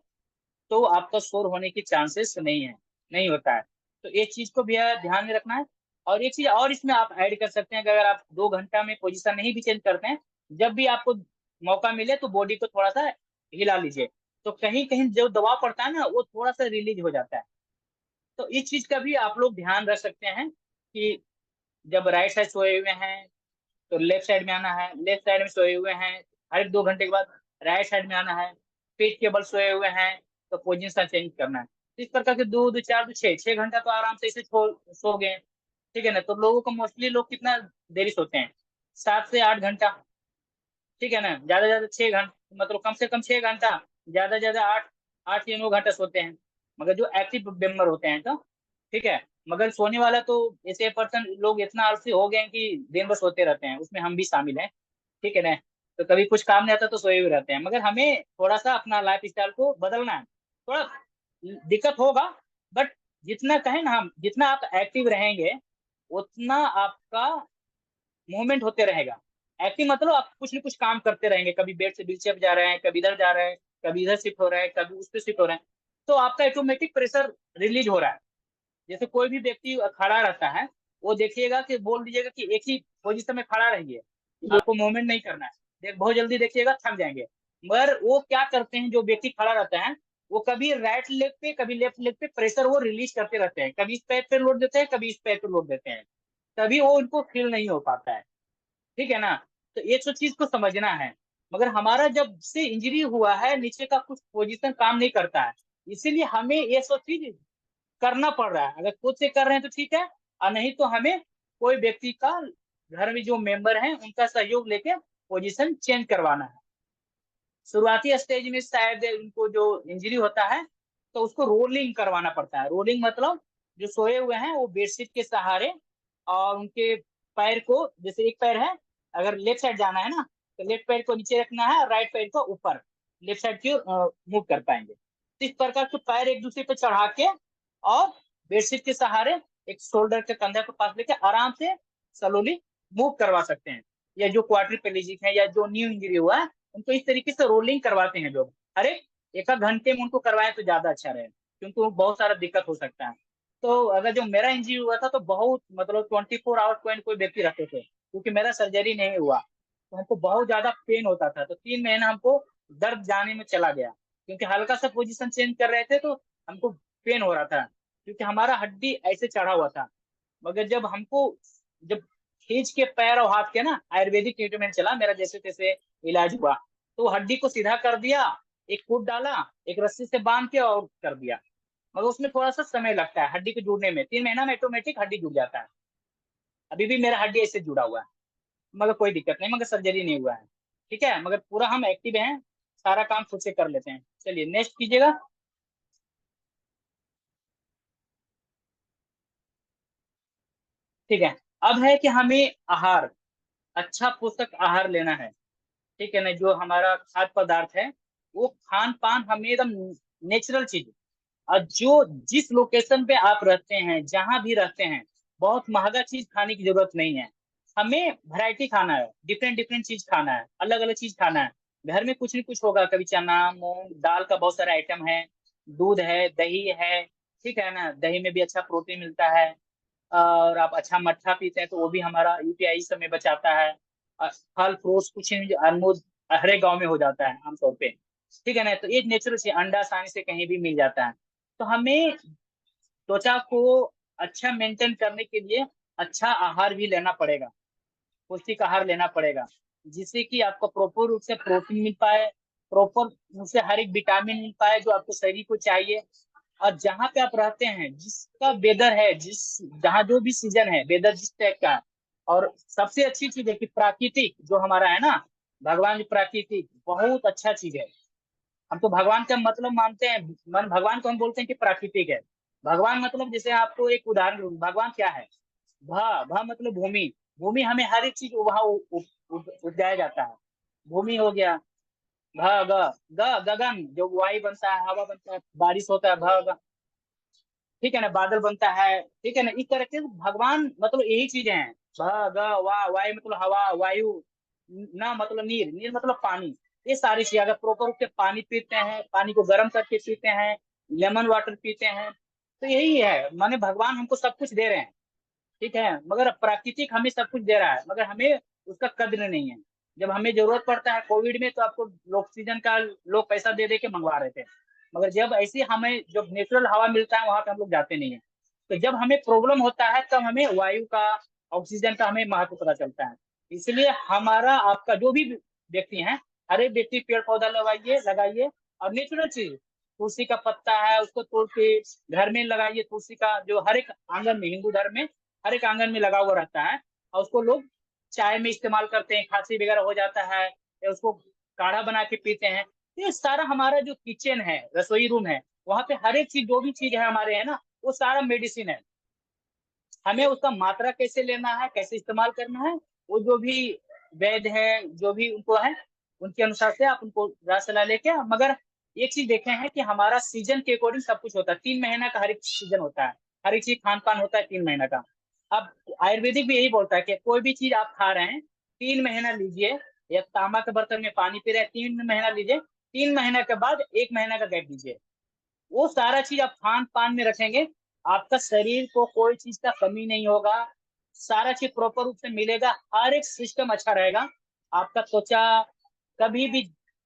Speaker 1: तो आपका शोर होने की चांसेस नहीं है, नहीं होता है। तो ये चीज को भी ध्यान में रखना है। और एक चीज और इसमें आप ऐड कर सकते हैं कि अगर आप 2 घंटा में पोजीशन नहीं भी चेंज करते हैं, जब भी आपको मौका मिले तो बॉडी को थोड़ा सा हिला लीजिए, तो कहीं कहीं जो दबाव पड़ता है ना वो थोड़ा सा रिलीज हो जाता है। तो इस चीज का भी आप लोग ध्यान रख सकते हैं कि जब राइट साइड सोए हुए हैं तो लेफ्ट साइड में आना है, लेफ्ट साइड में सोए हुए हैं हर 2 घंटे के बाद राइट साइड में आना है, पेट के बल सोए हुए हैं तो पोजीशन चेंज करना है। तो इस प्रकार के 2 2 4 6 6 घंटा तो आराम से इसे सो गए, ठीक है ना। तो लोगों को मोस्टली लोग कितना देरी सोते हैं, 7 से 8 घंटा, ठीक है ना। ज्यादा ज्यादा 6 घंटा, मतलब कम से कम 6 घंटा, ज्यादा ज्यादा 8 8 या 9 घंटा सोते हैं, मगर जो एक्टिव मेंबर होते हैं तो, ठीक है। मगर सोने वाला तो ऐसे पर्सन लोग इतना आलसी हो गए हैं कि दिन भर सोते रहते हैं, उसमें हम भी शामिल हैं, ठीक है ना। तो कभी कुछ काम नहीं आता तो सोए हुए रहते हैं, मगर हमें थोड़ा सा अपना लाइफ स्टाइल को बदलना है। थोड़ा दिक्कत होगा, बट जितना कहें ना, हम जितना आप एक्टिव रहेंगे उतना आपका मूवमेंट होते रहेगा। एक्टिव मतलब आप कुछ न कुछ काम करते रहेंगे, कभी बेड से बिस्तर पे जा रहे हैं, कभी इधर जा रहे हैं, कभी इधर शिफ्ट हो रहे हैं, कभी उस पर शिफ्ट हो रहे हैं, तो आपका ऑटोमेटिक प्रेशर रिलीज हो रहा है। जैसे कोई भी व्यक्ति खड़ा रहता है, वो देखिएगा कि बोल दीजिएगा कि एक ही पोजीशन में खड़ा रहिए, आपको मूवमेंट नहीं करना है, बहुत जल्दी देखिएगा थक जाएंगे। मगर वो क्या करते हैं, जो व्यक्ति खड़ा रहता है वो कभी राइट लेग पे कभी लेफ्ट लेग पे प्रेशर वो रिलीज करते रहते हैं, कभी इस पैर पे लोड देते हैं, कभी इस पैर पे लोड देते हैं, तभी वो उनको फील नहीं हो पाता है, ठीक है ना। तो ये सब चीज को समझना है। मगर हमारा जब से इंजरी हुआ है, नीचे का कुछ पोजीशन काम नहीं करता है, इसीलिए हमें ये सब चीज करना पड़ रहा है। अगर खुद से कर रहे हैं तो ठीक है, और नहीं तो हमें कोई व्यक्ति का, घर में जो मेंबर हैं उनका सहयोग लेके पोजीशन चेंज करवाना है। शुरुआती स्टेज में शायद उनको जो इंजरी होता है तो उसको रोलिंग करवाना पड़ता है। रोलिंग मतलब जो सोए हुए हैं वो बेडशीट के सहारे, और उनके पैर को, जैसे एक पैर है, अगर लेफ्ट साइड जाना है ना तो लेफ्ट पैर को नीचे रखना है, राइट पैर को ऊपर लेफ्ट साइड की मूव कर पाएंगे। तो इस प्रकार के पैर एक दूसरे पे चढ़ा के और बेडशीट के सहारे एक शोल्डर के कंधे के पास लेके आराम से स्लोली मूव करवा सकते हैं। या जो क्वाड्रिपेलिजिक है या जो न्यू इंजरी हुआ है उनको इस तरीके से रोलिंग करवाते हैं लोग। अरे एक आध घंटे में उनको करवाए तो ज्यादा अच्छा रहे, क्योंकि वो बहुत सारा दिक्कत हो सकता है। तो अगर जो मेरा इंजरी हुआ था तो बहुत, मतलब 24 आवर कोई न कोई व्यक्ति रखते थे, क्योंकि मेरा सर्जरी नहीं हुआ तो हमको बहुत ज्यादा पेन होता था। तो 3 महीना हमको दर्द जाने में चला गया, क्योंकि हल्का सा पोजीशन चेंज कर रहे थे तो हमको पेन हो रहा था, क्योंकि हमारा हड्डी ऐसे चढ़ा हुआ था। मगर जब खींच के पैर और हाथ के ना आयुर्वेदिक ट्रीटमेंट चला, मेरा जैसे तैसे इलाज हुआ, तो हड्डी को सीधा कर दिया, एक कूट डाला, एक रस्सी से बांध के और कर दिया। मगर उसमें थोड़ा सा समय लगता है हड्डी के जुड़ने में, 3 महीना में ऑटोमेटिक हड्डी जुड़ जाता है। अभी भी मेरा हड्डी ऐसे जुड़ा हुआ है, मगर कोई दिक्कत नहीं, मगर सर्जरी नहीं हुआ है, ठीक है। मगर पूरा हम एक्टिव हैं, सारा काम खुद से कर लेते हैं। चलिए नेक्स्ट कीजिएगा। ठीक है, अब है कि हमें आहार, अच्छा पोषक आहार लेना है, ठीक है ना। जो हमारा खाद्य पदार्थ है वो खान पान हमें एकदम नेचुरल चीज, और जो जिस लोकेशन पे आप रहते हैं, जहां भी रहते हैं, बहुत महंगा चीज खाने की जरूरत नहीं है। हमें वैरायटी खाना है, डिफरेंट डिफरेंट चीज खाना है, अलग अलग चीज खाना है। घर में कुछ न कुछ होगा, कभी चना मूंग दाल का बहुत सारा आइटम है, दूध है, दही है, ठीक है ना। दही में भी अच्छा प्रोटीन मिलता है। और आप अच्छा मट्ठा पीते हैं तो वो भी हमारा यूटीआई समय बचाता है। और फल फ्रूट्स कुछ नहीं, अमरूद हर एक गाँव में हो जाता है आमतौर पे, ठीक है ना। तो ये नेचुरल से अंडा आसानी से कहीं भी मिल जाता है। तो हमें त्वचा को अच्छा मेंटेन करने के लिए अच्छा आहार भी लेना पड़ेगा, पौष्टिक आहार लेना पड़ेगा, जिससे कि आपको प्रॉपर रूप से प्रोटीन मिल पाए, प्रॉपर रूप से हर एक विटामिन मिल पाए जो आपको शरीर को चाहिए। और जहाँ पे आप रहते हैं, जिसका वेदर है, जहाँ जो भी सीजन है, वेदर जिस टाइप का है, और सबसे अच्छी चीज है कि प्राकृतिक जो हमारा है ना, भगवान, प्राकृतिक बहुत अच्छा चीज है। हम तो भगवान का मतलब मानते हैं, मन भगवान को हम बोलते हैं कि प्राकृतिक है। भगवान मतलब, जैसे आपको एक उदाहरण दूं, भगवान क्या है, भ भ मतलब भूमि, भूमि हमें हर एक चीज वहां उपजाया जाता है। भूमि हो गया, भ ग गगन जो वायु बनता है, हवा बनता है, बारिश होता है, भ ग, ठीक है ना, बादल बनता है, ठीक है ना। इस तरह से भगवान मतलब यही चीजें हैं। भ ग वा, वायु मतलब हवा, वायु, न मतलब नीर, नीर मतलब पानी। ये सारी चीजें अगर प्रॉपर रूप से पानी पीते हैं, पानी को गर्म करके पीते हैं, लेमन वाटर पीते हैं, तो यही है, माने भगवान हमको सब कुछ दे रहे हैं, ठीक है। मगर प्राकृतिक हमें सब कुछ दे रहा है, मगर हमें उसका कद्र नहीं है। जब हमें जरूरत पड़ता है कोविड में, तो आपको ऑक्सीजन का लोग पैसा दे दे के मंगवा रहे थे, मगर जब ऐसी हमें जब नेचुरल हवा मिलता है वहां पे हम लोग जाते नहीं है। तो जब हमें प्रॉब्लम होता है तब हमें वायु का, ऑक्सीजन का हमें महत्व पता चलता है। इसलिए हमारा आपका जो भी व्यक्ति है, हर एक व्यक्ति पेड़ पौधा लगाइए लगाइए। और नेचुरल चीज, तुलसी का पत्ता है उसको तोड़ के घर में लगाइए। तुलसी का जो हर एक आंगन में, हिंदू धर्म में हर एक आंगन में लगा हुआ रहता है, और उसको लोग चाय में इस्तेमाल करते हैं, खांसी वगैरह हो जाता है या उसको काढ़ा बना के पीते हैं। ये सारा हमारा जो किचन है, रसोई रूम है, वहां पे हर एक चीज जो भी चीज है हमारे, है ना, वो सारा मेडिसिन है। हमें उसका मात्रा कैसे लेना है, कैसे इस्तेमाल करना है, वो जो भी वैद्य है, जो भी उनको है, उनके अनुसार से आप उनको राय सलाह लेके। मगर एक चीज देखे हैं कि हमारा सीजन के अकॉर्डिंग सब कुछ होता है। 3 महीना का हर एक सीजन होता है, हर एक चीज खान पान होता है 3 महीना का। अब आयुर्वेदिक भी यही बोलता है कि कोई भी चीज आप खा रहे हैं, 3 महीना लीजिए। या तांबा के बर्तन में पानी पी रहे हैं, 3 महीना लीजिए, 3 महीना के बाद 1 महीना का गैप दीजिए। वो सारा चीज आप खान पान में रखेंगे, आपका शरीर को कोई चीज का कमी नहीं होगा, सारा चीज प्रॉपर रूप से मिलेगा, हर एक सिस्टम अच्छा रहेगा। आपका त्वचा कभी भी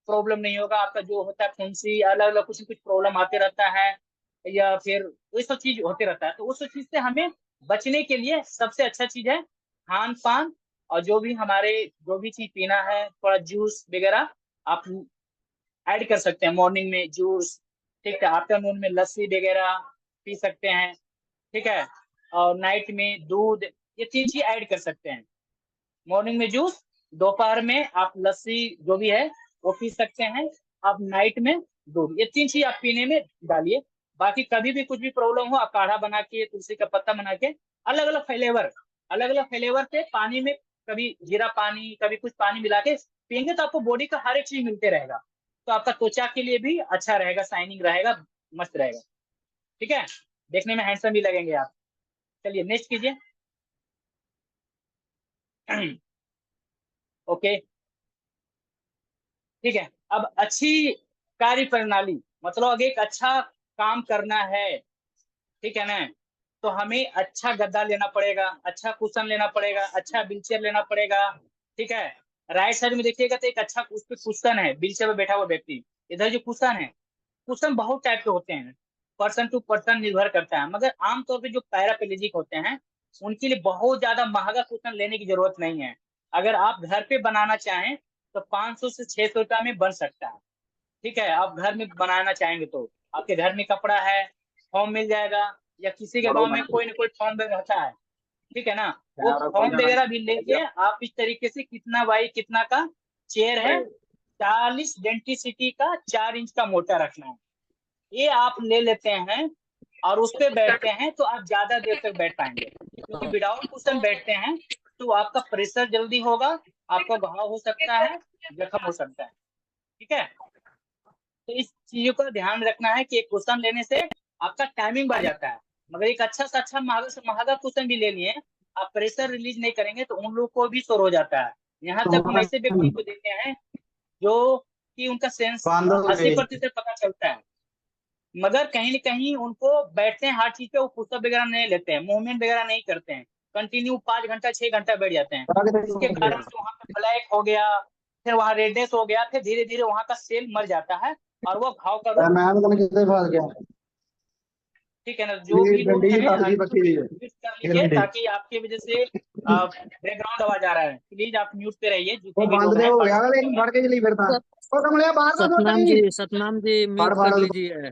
Speaker 1: प्रॉब्लम नहीं होगा। आपका जो होता है फुंसी, अलग अलग कुछ न कुछ प्रॉब्लम आते रहता है, या फिर ये सब चीज होते रहता है, तो उस सब चीज से हमें बचने के लिए सबसे अच्छा चीज है खान पान। और जो भी हमारे जो भी चीज पीना है, थोड़ा जूस वगैरह आप ऐड कर सकते हैं मॉर्निंग में, जूस, ठीक है। आफ्टरनून में लस्सी वगैरह पी सकते हैं, ठीक है। और नाइट में दूध, ये 3 चीज ऐड कर सकते हैं। मॉर्निंग में जूस, दोपहर में आप लस्सी जो भी है वो पी सकते हैं, अब नाइट में दूध। ये 3 चीज आप पीने में डालिए। बाकी कभी भी कुछ भी प्रॉब्लम हो, आप काढ़ा बना के, तुलसी का पत्ता बना के, अलग अलग फ्लेवर से पानी में, कभी जीरा पानी, कभी कुछ पानी मिला के पियेंगे, तो आपको बॉडी का हर एक चीज मिलते रहेगा। तो आपका त्वचा के लिए भी अच्छा रहेगा, शाइनिंग रहेगा, मस्त रहेगा, ठीक है। देखने में हैंडसम भी लगेंगे आप। चलिए नेक्स्ट कीजिए। ओके, ठीक है। अब अच्छी कार्य प्रणाली, मतलब अगर एक अच्छा काम करना है, ठीक है ना, तो हमें अच्छा गद्दा लेना पड़ेगा, अच्छा कुशन लेना पड़ेगा, अच्छा व्हीलचेयर लेना पड़ेगा, ठीक है। राइट साइड में देखिएगा तो एक अच्छा उस पे कुशन है, व्हीलचेयर पे बैठा हुआ व्यक्ति। इधर जो कुशन है, कुशन बहुत टाइप के होते हैं, पर्सन टू पर्सन निर्भर करता है, मगर आमतौर पे जो पैराप्लेजिक होते हैं उनके लिए बहुत ज्यादा महंगा कुशन लेने की जरूरत नहीं है। अगर आप घर पे बनाना चाहें तो 500 से 600 रुपया में बन सकता है, ठीक है। आप घर में बनाना चाहेंगे तो आपके घर में कपड़ा है, फॉर्म मिल जाएगा, या किसी के गांव में कोई ना कोई फॉर्म रहता है, ठीक है ना। वो फॉर्म वगैरह भी लेके आप इस तरीके से, कितना बाई कितना का चेयर है, 40 डेंटिसिटी का 4 इंच का मोटा रखना है, ये आप ले लेते हैं और उस पे बैठते हैं तो आप ज्यादा देर तक बैठ पाएंगे। क्योंकि विदाउट कुशन बैठते हैं तो आपका प्रेशर जल्दी होगा, आपका घाव हो सकता है, जख्म हो सकता है, ठीक है। तो इस चीजों का ध्यान रखना है कि एक कुशन लेने से आपका टाइमिंग बढ़ जाता है, मगर एक अच्छा से अच्छा महंगा से महंगा कुशन भी ले लिए, आप प्रेशर रिलीज नहीं करेंगे तो उन लोग को भी शोर हो जाता है। यहाँ तक हम ऐसे व्यक्ति को देखे हैं जो कि उनका सेंस 80% पता चलता है, मगर कहीं न कहीं उनको बैठते हैं हर चीज पे, वो पुस्तक वगैरह नहीं लेते हैं, मूवमेंट वगैरह नहीं करते हैं, कंटिन्यू 5 घंटा 6 घंटा बैठ जाते हैं। इसके कारण से वहां पे ब्लैक हो गया, फिर वहां रेडनेस हो गया, फिर धीरे धीरे वहां का सेल मर जाता है और वो घाव का रूप,
Speaker 2: मैं तो कितने फंस गया।
Speaker 1: ठीक है ना। जो भी लोग
Speaker 2: डंडी
Speaker 1: हैं
Speaker 2: की
Speaker 1: म्यूट
Speaker 2: पकी हुई है।
Speaker 1: कर लीजिए, ताकि आपकी वजह से बैकग्राउंड आवाज आ रहा है, प्लीज आप म्यूट पे रहिए,
Speaker 2: वो
Speaker 1: जितने भी
Speaker 2: बंद
Speaker 1: लोग
Speaker 2: दे
Speaker 1: हैं
Speaker 2: हो गया
Speaker 1: पार्टिसिपेंट कर
Speaker 2: लेकिन
Speaker 1: रहे
Speaker 2: फड़
Speaker 1: हैं।
Speaker 2: के चली फिरता। ओ कमलिया बाहर का सोच
Speaker 3: सतनाम
Speaker 2: नहीं।
Speaker 3: जी, सतनाम जी
Speaker 2: फाड़
Speaker 3: म्यूट
Speaker 2: फाड़
Speaker 3: कर
Speaker 2: दो।
Speaker 3: लीजिए।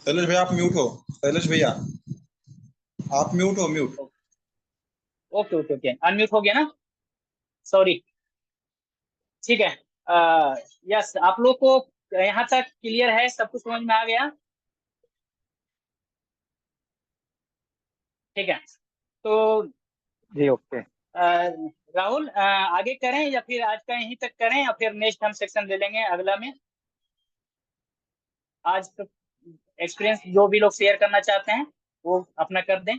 Speaker 4: शैलेश भैया आप म्यूट हो। शैलेश भैया आप म्यूट हो, mute.
Speaker 1: Okay okay okay, unmute हो गया ना, सॉरी। ठीक है। यस, आप लोग को यहाँ तक क्लियर है, सब कुछ समझ में आ गया? ठीक है। तो
Speaker 2: जी ओके।
Speaker 1: राहुल, आगे करें या फिर आज का यहीं तक करें, या फिर नेक्स्ट हम सेक्शन ले लेंगे अगला में? आज तो एक्सपीरियंस जो भी लोग शेयर करना चाहते हैं वो अपना कर दें।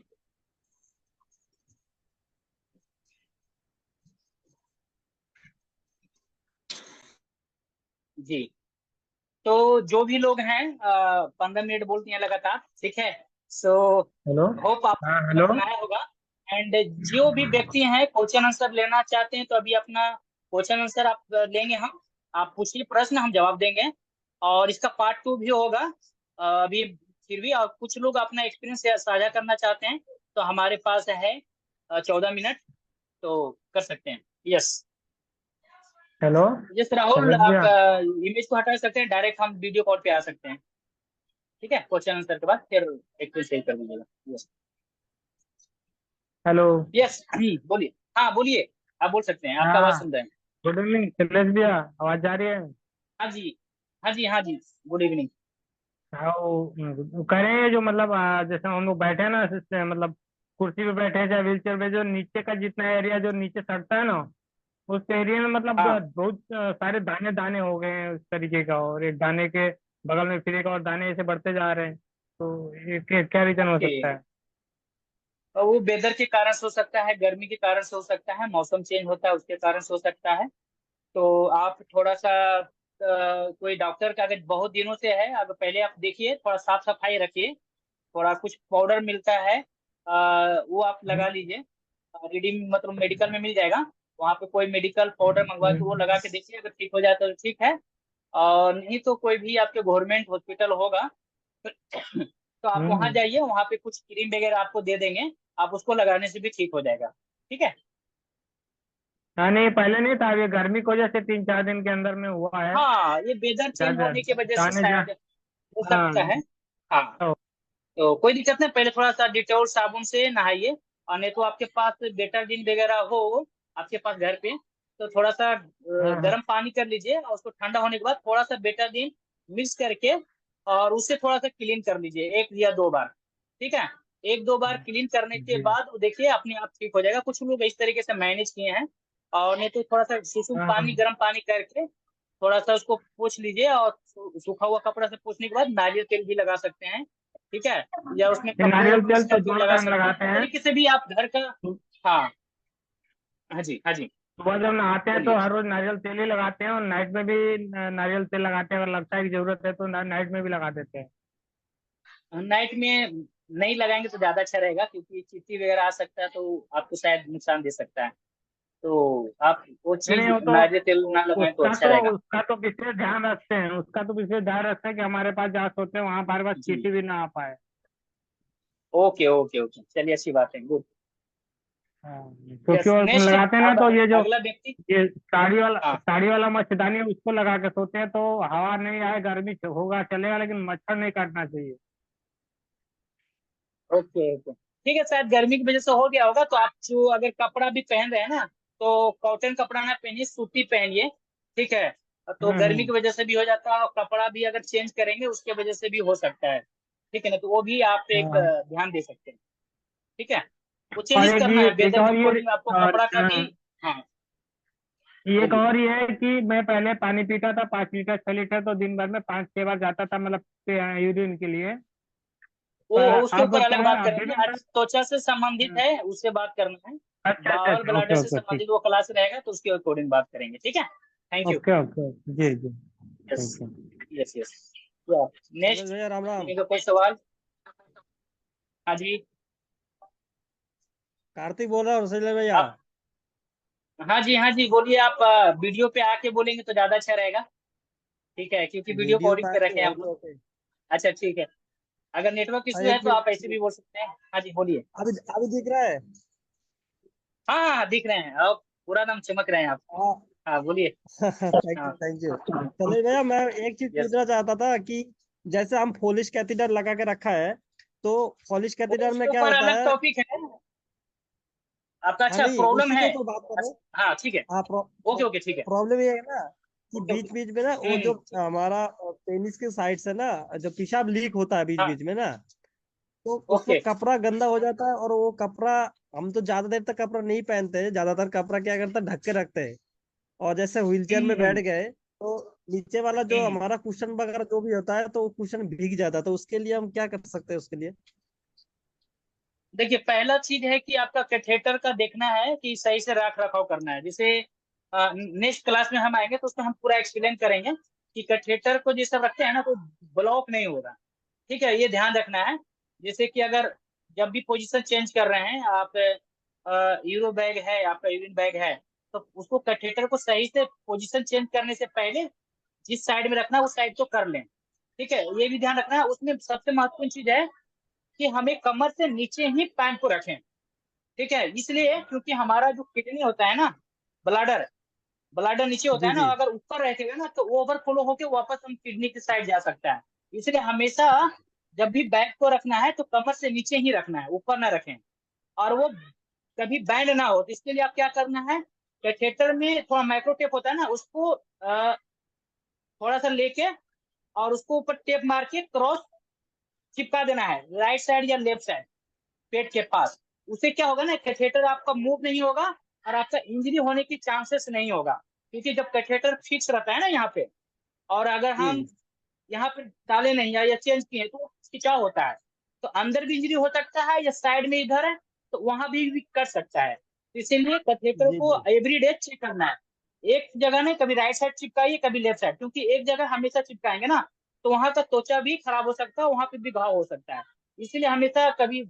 Speaker 1: जी। तो जो भी लोग हैं 15 मिनट बोलते हैं लगातार, ठीक है। So
Speaker 2: hello.
Speaker 1: होप आप
Speaker 2: हाँ हेलो।
Speaker 1: बनाया होगा। एंड जो भी व्यक्ति हैं क्वेश्चन आंसर लेना चाहते हैं तो अभी अपना क्वेश्चन आंसर आप लेंगे हम। आप पूछिए प्रश्न, हम जवाब देंगे। और इसका पार्ट 2 भी होगा अभी। फिर भी कुछ लोग अपना एक्सपीरियंस साझा करना चाहते हैं तो हमारे पास है 14 मिनट, तो कर सकते हैं। Yes.
Speaker 2: Hello.
Speaker 1: Yes Rahul,
Speaker 2: Shailesh
Speaker 1: आप
Speaker 2: भैया।
Speaker 1: इमेज को हटा सकते हैं, डायरेक्ट हम वीडियो कॉल पे आ सकते हैं। ठीक है, क्वेश्चन आंसर के बाद फिर एक फिर सही कर दीजिएगा। यस।
Speaker 2: हेलो।
Speaker 1: यस। बोलिए। हाँ बोलिए, आप बोल सकते हैं, आपका आवाज
Speaker 2: हाँ।
Speaker 1: सुन रहे हैं।
Speaker 2: गुड इवनिंग शैलेश भैया, आवाज जा रही है?
Speaker 1: हाँ जी, हाँ जी, हाँ जी। Good evening.
Speaker 2: हाँ वो कह रहे हैं जो मतलब जैसे हम लोग बैठे हैं ना मतलब कुर्सी पे बैठे हैं चाहे व्हील चेयर पे, जो नीचे का जितना एरिया जो नीचे सटता है ना, उस एरिया में मतलब
Speaker 1: हाँ।
Speaker 2: बहुत सारे दाने दाने हो गए हैं उस तरीके का, और एक दाने के बगल में फिर एक और दाने ऐसे बढ़ते जा रहे हैं। तो ये क्या रीजन हो
Speaker 1: ओके।
Speaker 2: सकता है?
Speaker 1: और वो वेदर के कारण से हो सकता है, गर्मी के कारण से हो सकता है, मौसम चेंज होता है उसके कारण से हो सकता है। तो आप थोड़ा सा कोई डॉक्टर का अगर बहुत दिनों से है, अगर पहले आप देखिए, थोड़ा साफ सफाई रखिए। थोड़ा कुछ पाउडर मिलता है, वो आप लगा लीजिए। रिडीम मतलब मेडिकल में मिल जाएगा। वहाँ पे कोई मेडिकल पाउडर मंगवा के वो लगा के देखिए, अगर ठीक हो जाता है तो ठीक है। और नहीं तो कोई भी आपके गवर्नमेंट हॉस्पिटल होगा तो आप वहाँ
Speaker 2: हम्म।
Speaker 1: जाइए, वहाँ पे कुछ क्रीम वगैरह आपको दे देंगे। आप उसको लगाने से भी ठीक हो जाएगा। ठीक है।
Speaker 2: हाँ नहीं, पहले नहीं था, अभी गर्मी की वजह से 3-4 दिन के अंदर में हुआ है।
Speaker 1: हाँ, ये वेदर चेंज
Speaker 2: ज्यादा
Speaker 1: होने की वजह से
Speaker 2: दाने जा।
Speaker 1: शायद हो
Speaker 2: हाँ।
Speaker 1: सकता है। हाँ।
Speaker 2: तो,
Speaker 1: तो कोई दिक्कत नहीं, पहले थोड़ा सा डिटॉल साबुन से नहाइए। और नहीं तो आपके पास बेटाडीन वगैरह हो आपके पास घर पे, तो थोड़ा सा
Speaker 2: हाँ हाँ।
Speaker 1: गर्म पानी कर लीजिए और उसको ठंडा होने के बाद थोड़ा सा बेटाडीन मिक्स करके और उससे थोड़ा सा क्लीन कर लीजिए 1 या 2 बार। ठीक है। 1-2 बार क्लीन करने के
Speaker 2: जी।
Speaker 1: बाद वो देखिए अपने आप ठीक हो जाएगा। कुछ लोग इस तरीके से मैनेज किए हैं। और नहीं तो थोड़ा सा सुसुम
Speaker 2: हाँ
Speaker 1: पानी, गर्म पानी करके थोड़ा सा उसको पोंछ लीजिए। और सूखा हुआ कपड़ा से पोंछने के बाद नारियल तेल भी लगा सकते हैं। ठीक है। या उसमें
Speaker 2: ये
Speaker 1: कपड़े
Speaker 2: नारियल
Speaker 1: मिक्स
Speaker 2: तेल तो
Speaker 1: करके भी
Speaker 2: दोनों
Speaker 1: लगा
Speaker 2: टाइम
Speaker 1: सकते हैं,
Speaker 2: लगाते
Speaker 1: इस
Speaker 2: हैं।
Speaker 1: तरीके से भी आप घर का। हाँ। हाँ जी, हाँ जी।
Speaker 2: सुबह जब नहाते हैं तो
Speaker 1: बोलिए।
Speaker 2: हर रोज नारियल तेल ही लगाते हैं, और नाइट में भी नारियल तेल लगाते हैं, अगर लगता है कि जरूरत है तो नाइट में भी लगा देते हैं।
Speaker 1: नाइट में नहीं लगाएंगे तो ज्यादा अच्छा रहेगा, क्योंकि चींटी वगैरह आ सकता है तो आपको शायद नुकसान दे सकता है। तो आप वो
Speaker 2: नहीं
Speaker 1: चीज
Speaker 2: नहीं, वो
Speaker 1: नारियल तेल ना
Speaker 2: तो
Speaker 1: लगाएं तो अच्छा रहेगा।
Speaker 2: उसका तो विशेष ध्यान रखते हैं, उसका तो विशेष ध्यान रखते हैं कि हमारे पास जहाँ सोते हैं वहां हमारे पास
Speaker 1: जी।
Speaker 2: चींटी भी ना आ पाए।
Speaker 1: ओके, ओके, ओके, चलिए, अच्छी बात है। गुड।
Speaker 2: हाँ, क्योंकि
Speaker 1: यस,
Speaker 2: वो
Speaker 1: नेक्स्ट।
Speaker 2: लगाते हैं ना
Speaker 1: अब
Speaker 2: तो ये जो
Speaker 1: अगला व्यक्ति।
Speaker 2: ये
Speaker 1: हाँ।
Speaker 2: साड़ी वाला मच्छरदानी है उसको लगा के सोते हैं, तो हवा नहीं आए, गर्मी होगा चलेगा लेकिन मच्छर नहीं काटना चाहिए।
Speaker 1: ओके, ओके, ठीक है। शायद गर्मी की वजह से हो गया होगा, तो आप जो अगर कपड़ा भी पहन रहे हैं ना, तो कॉटन कपड़ा ना पहनिए, सूती पहनिए। ठीक है। तो गर्मी
Speaker 2: हम्म।
Speaker 1: की वजह से भी हो जाता है, और कपड़ा भी अगर चेंज करेंगे उसके वजह से भी हो सकता है। ठीक है ना, तो वो भी आप एक
Speaker 2: हाँ।
Speaker 1: ध्यान दे सकते हैं। ठीक है। वो
Speaker 2: और
Speaker 1: चेंजेस करना है
Speaker 2: एक
Speaker 1: वेदर के
Speaker 2: और ये
Speaker 1: अकॉर्डिंग, आपको
Speaker 2: और
Speaker 1: कपड़ा का भी। हाँ।
Speaker 2: एक
Speaker 1: बोलिए।
Speaker 2: और ये है कि मैं पहले पानी पीता था 5 लीटर 6 लीटर, तो दिन भर में 5-6 बार जाता था, मतलब यूरिन के लिए।
Speaker 1: वो
Speaker 2: पर
Speaker 1: उसके
Speaker 2: अब
Speaker 1: ऊपर
Speaker 2: क्या
Speaker 1: अलग
Speaker 2: है,
Speaker 1: बात
Speaker 2: अभी
Speaker 1: करेंगे,
Speaker 2: भी
Speaker 1: आज त्वचा से संबंधित है, उससे बात करना है।
Speaker 2: अच्छा अच्छा
Speaker 1: बावल
Speaker 2: अच्छा,
Speaker 1: ब्लैडर
Speaker 2: ओके
Speaker 1: से
Speaker 2: ओके ठीक।
Speaker 1: संबंधित वो क्लास रहेगा, तो उसके अकॉर्डिंग बात करेंगे। ठीक है। Thank you.
Speaker 2: ओके ओके जी जी।
Speaker 1: Yes,
Speaker 2: thank you.
Speaker 1: Yes, yes.
Speaker 3: Shailesh
Speaker 1: next.
Speaker 3: भैया राम राम।
Speaker 1: किसी का कोई सवाल? हाँ जी।
Speaker 3: कार्तिक बोल रहा हूँ शैलेश भैया।
Speaker 1: आप। हाँ जी, हाँ जी, बोलिए। आप वीडियो पे आके बोलेंगे तो ज्यादा अच्छा रहेगा। ठीक है, क्योंकि वीडियो
Speaker 3: वीडियो
Speaker 1: कॉलिंग
Speaker 3: पे
Speaker 1: पे
Speaker 3: आके
Speaker 1: रखे हैं हम
Speaker 3: ओके
Speaker 1: लोग।
Speaker 3: ओके।
Speaker 1: अच्छा, ठीक है। अगर नेटवर्क
Speaker 3: हाँ
Speaker 1: इश्यू है
Speaker 3: एक
Speaker 1: तो आप ऐसे
Speaker 3: मिनट।
Speaker 1: भी बोल सकते हैं। हाँ जी, बोलिए।
Speaker 3: अभी अभी दिख रहा है।
Speaker 1: हाँ, हाँ, हाँ, दिख रहे हैं आप, पूरा दम चमक रहे हैं आप।
Speaker 3: हाँ।
Speaker 1: हाँ, बोलिए।
Speaker 3: थैंक यू
Speaker 1: हाँ।
Speaker 3: थैंक यू शैलेश भैया, मैं एक चीज
Speaker 1: यस।
Speaker 3: पूछना चाहता था कि जैसे हम फोलिश कैथीटर लगा के रखा है, तो फोलिश
Speaker 1: वो
Speaker 3: कैथीटर में
Speaker 1: उसके
Speaker 3: क्या
Speaker 1: ऊपर
Speaker 3: होता
Speaker 1: अलग
Speaker 3: है?
Speaker 1: टॉपिक है। आपका
Speaker 3: हाँ
Speaker 1: अच्छा
Speaker 3: नहीं,
Speaker 1: प्रॉब्लम
Speaker 3: उसी
Speaker 1: है।
Speaker 3: के तो बात कर रहे हैं।
Speaker 1: हाँ ठीक है,
Speaker 3: हाँ
Speaker 1: ओके ओके ठीक है,
Speaker 3: प्रॉब्लम ये है ना कि
Speaker 1: ओके
Speaker 3: बीच
Speaker 1: ओके।
Speaker 3: बीच में ना वो जो
Speaker 1: ठीक।
Speaker 3: हमारा पेनिस के साइड से ना जो पेशाब लीक होता है बीच
Speaker 1: हाँ
Speaker 3: बीच में ना, तो उसमें
Speaker 1: ओके।
Speaker 3: कपड़ा गंदा हो जाता है। और वो कपड़ा हम तो ज्यादा देर तक कपड़ा नहीं पहनते हैं, ज्यादातर कपड़ा क्या करता है ढक के रखते हैं। और जैसे व्हील चेयर में बैठ
Speaker 1: हम्म
Speaker 3: गए तो नीचे वाला जो
Speaker 1: हम्म।
Speaker 3: हमारा कुशन वगैरह जो भी होता है तो वो कुशन भीग जाता है। तो उसके लिए हम क्या कर सकते हैं उसके लिए?
Speaker 1: देखिए, पहला चीज है कि आपका कैथेटर का देखना है कि सही से रख रखाव करना है। जैसे नेक्स्ट क्लास में हम आएंगे तो उसमें हम पूरा एक्सप्लेन करेंगे कि कैथेटर को जैसे रखते हैं ना तो ब्लॉक नहीं होगा। ठीक है, ये ध्यान रखना है। जैसे कि अगर जब भी पोजीशन चेंज कर रहे हैं आप, यूरो बैग है आपका, यूरिन बैग है, तो उसको कैथेटर को सही से पोजीशन चेंज करने से पहले जिस साइड में रखना है उस साइड को कर लें। ठीक है, ये भी ध्यान रखना है। उसमें सबसे महत्वपूर्ण चीज है कि हमें कमर से नीचे ही पैंट को रखें। ठीक है, इसलिए क्योंकि हमारा जो किडनी होता है ना, ब्लाडर, ब्लाडर नीचे होता
Speaker 3: जी
Speaker 1: है ना,
Speaker 3: जी
Speaker 1: अगर ऊपर रहेगा ना तो ओवरफ्लो होके वापस हम किडनी की साइड जा सकता है। इसलिए हमेशा जब भी बैग को रखना है तो कमर से नीचे ही रखना है, ऊपर ना रखें। और वो कभी बैंड ना हो, तो इसके लिए आप क्या करना है, कैथेटर में थोड़ा माइक्रोटेप होता है ना, उसको थोड़ा सा लेके और उसको ऊपर टेप मार के क्रॉस चिपका देना है, राइट साइड या लेफ्ट साइड पेट के पास। उससे क्या होगा ना, कैथेटर आपका मूव नहीं होगा और आपका इंजरी होने की चांसेस नहीं होगा। क्योंकि जब कैथेटर फिक्स रहता है ना यहाँ पे, और अगर हम
Speaker 3: जी
Speaker 1: यहाँ पे डाले नहीं या चेंज किए तो खिंचाव होता है, तो अंदर भी इंजरी हो सकता है, या साइड में इधर है तो वहां भी कर सकता है। तो इसीलिए कैथेटर
Speaker 3: जी
Speaker 1: को
Speaker 3: जी
Speaker 1: एवरी डे चेक करना है। एक जगह नहीं, कभी राइट साइड चिपकाइए कभी लेफ्ट साइड, क्योंकि एक जगह हमेशा चिपकाएंगे ना तो वहां का त्वचा भी खराब हो सकता है, वहां पे भी घाव हो सकता है। इसीलिए हमेशा कभी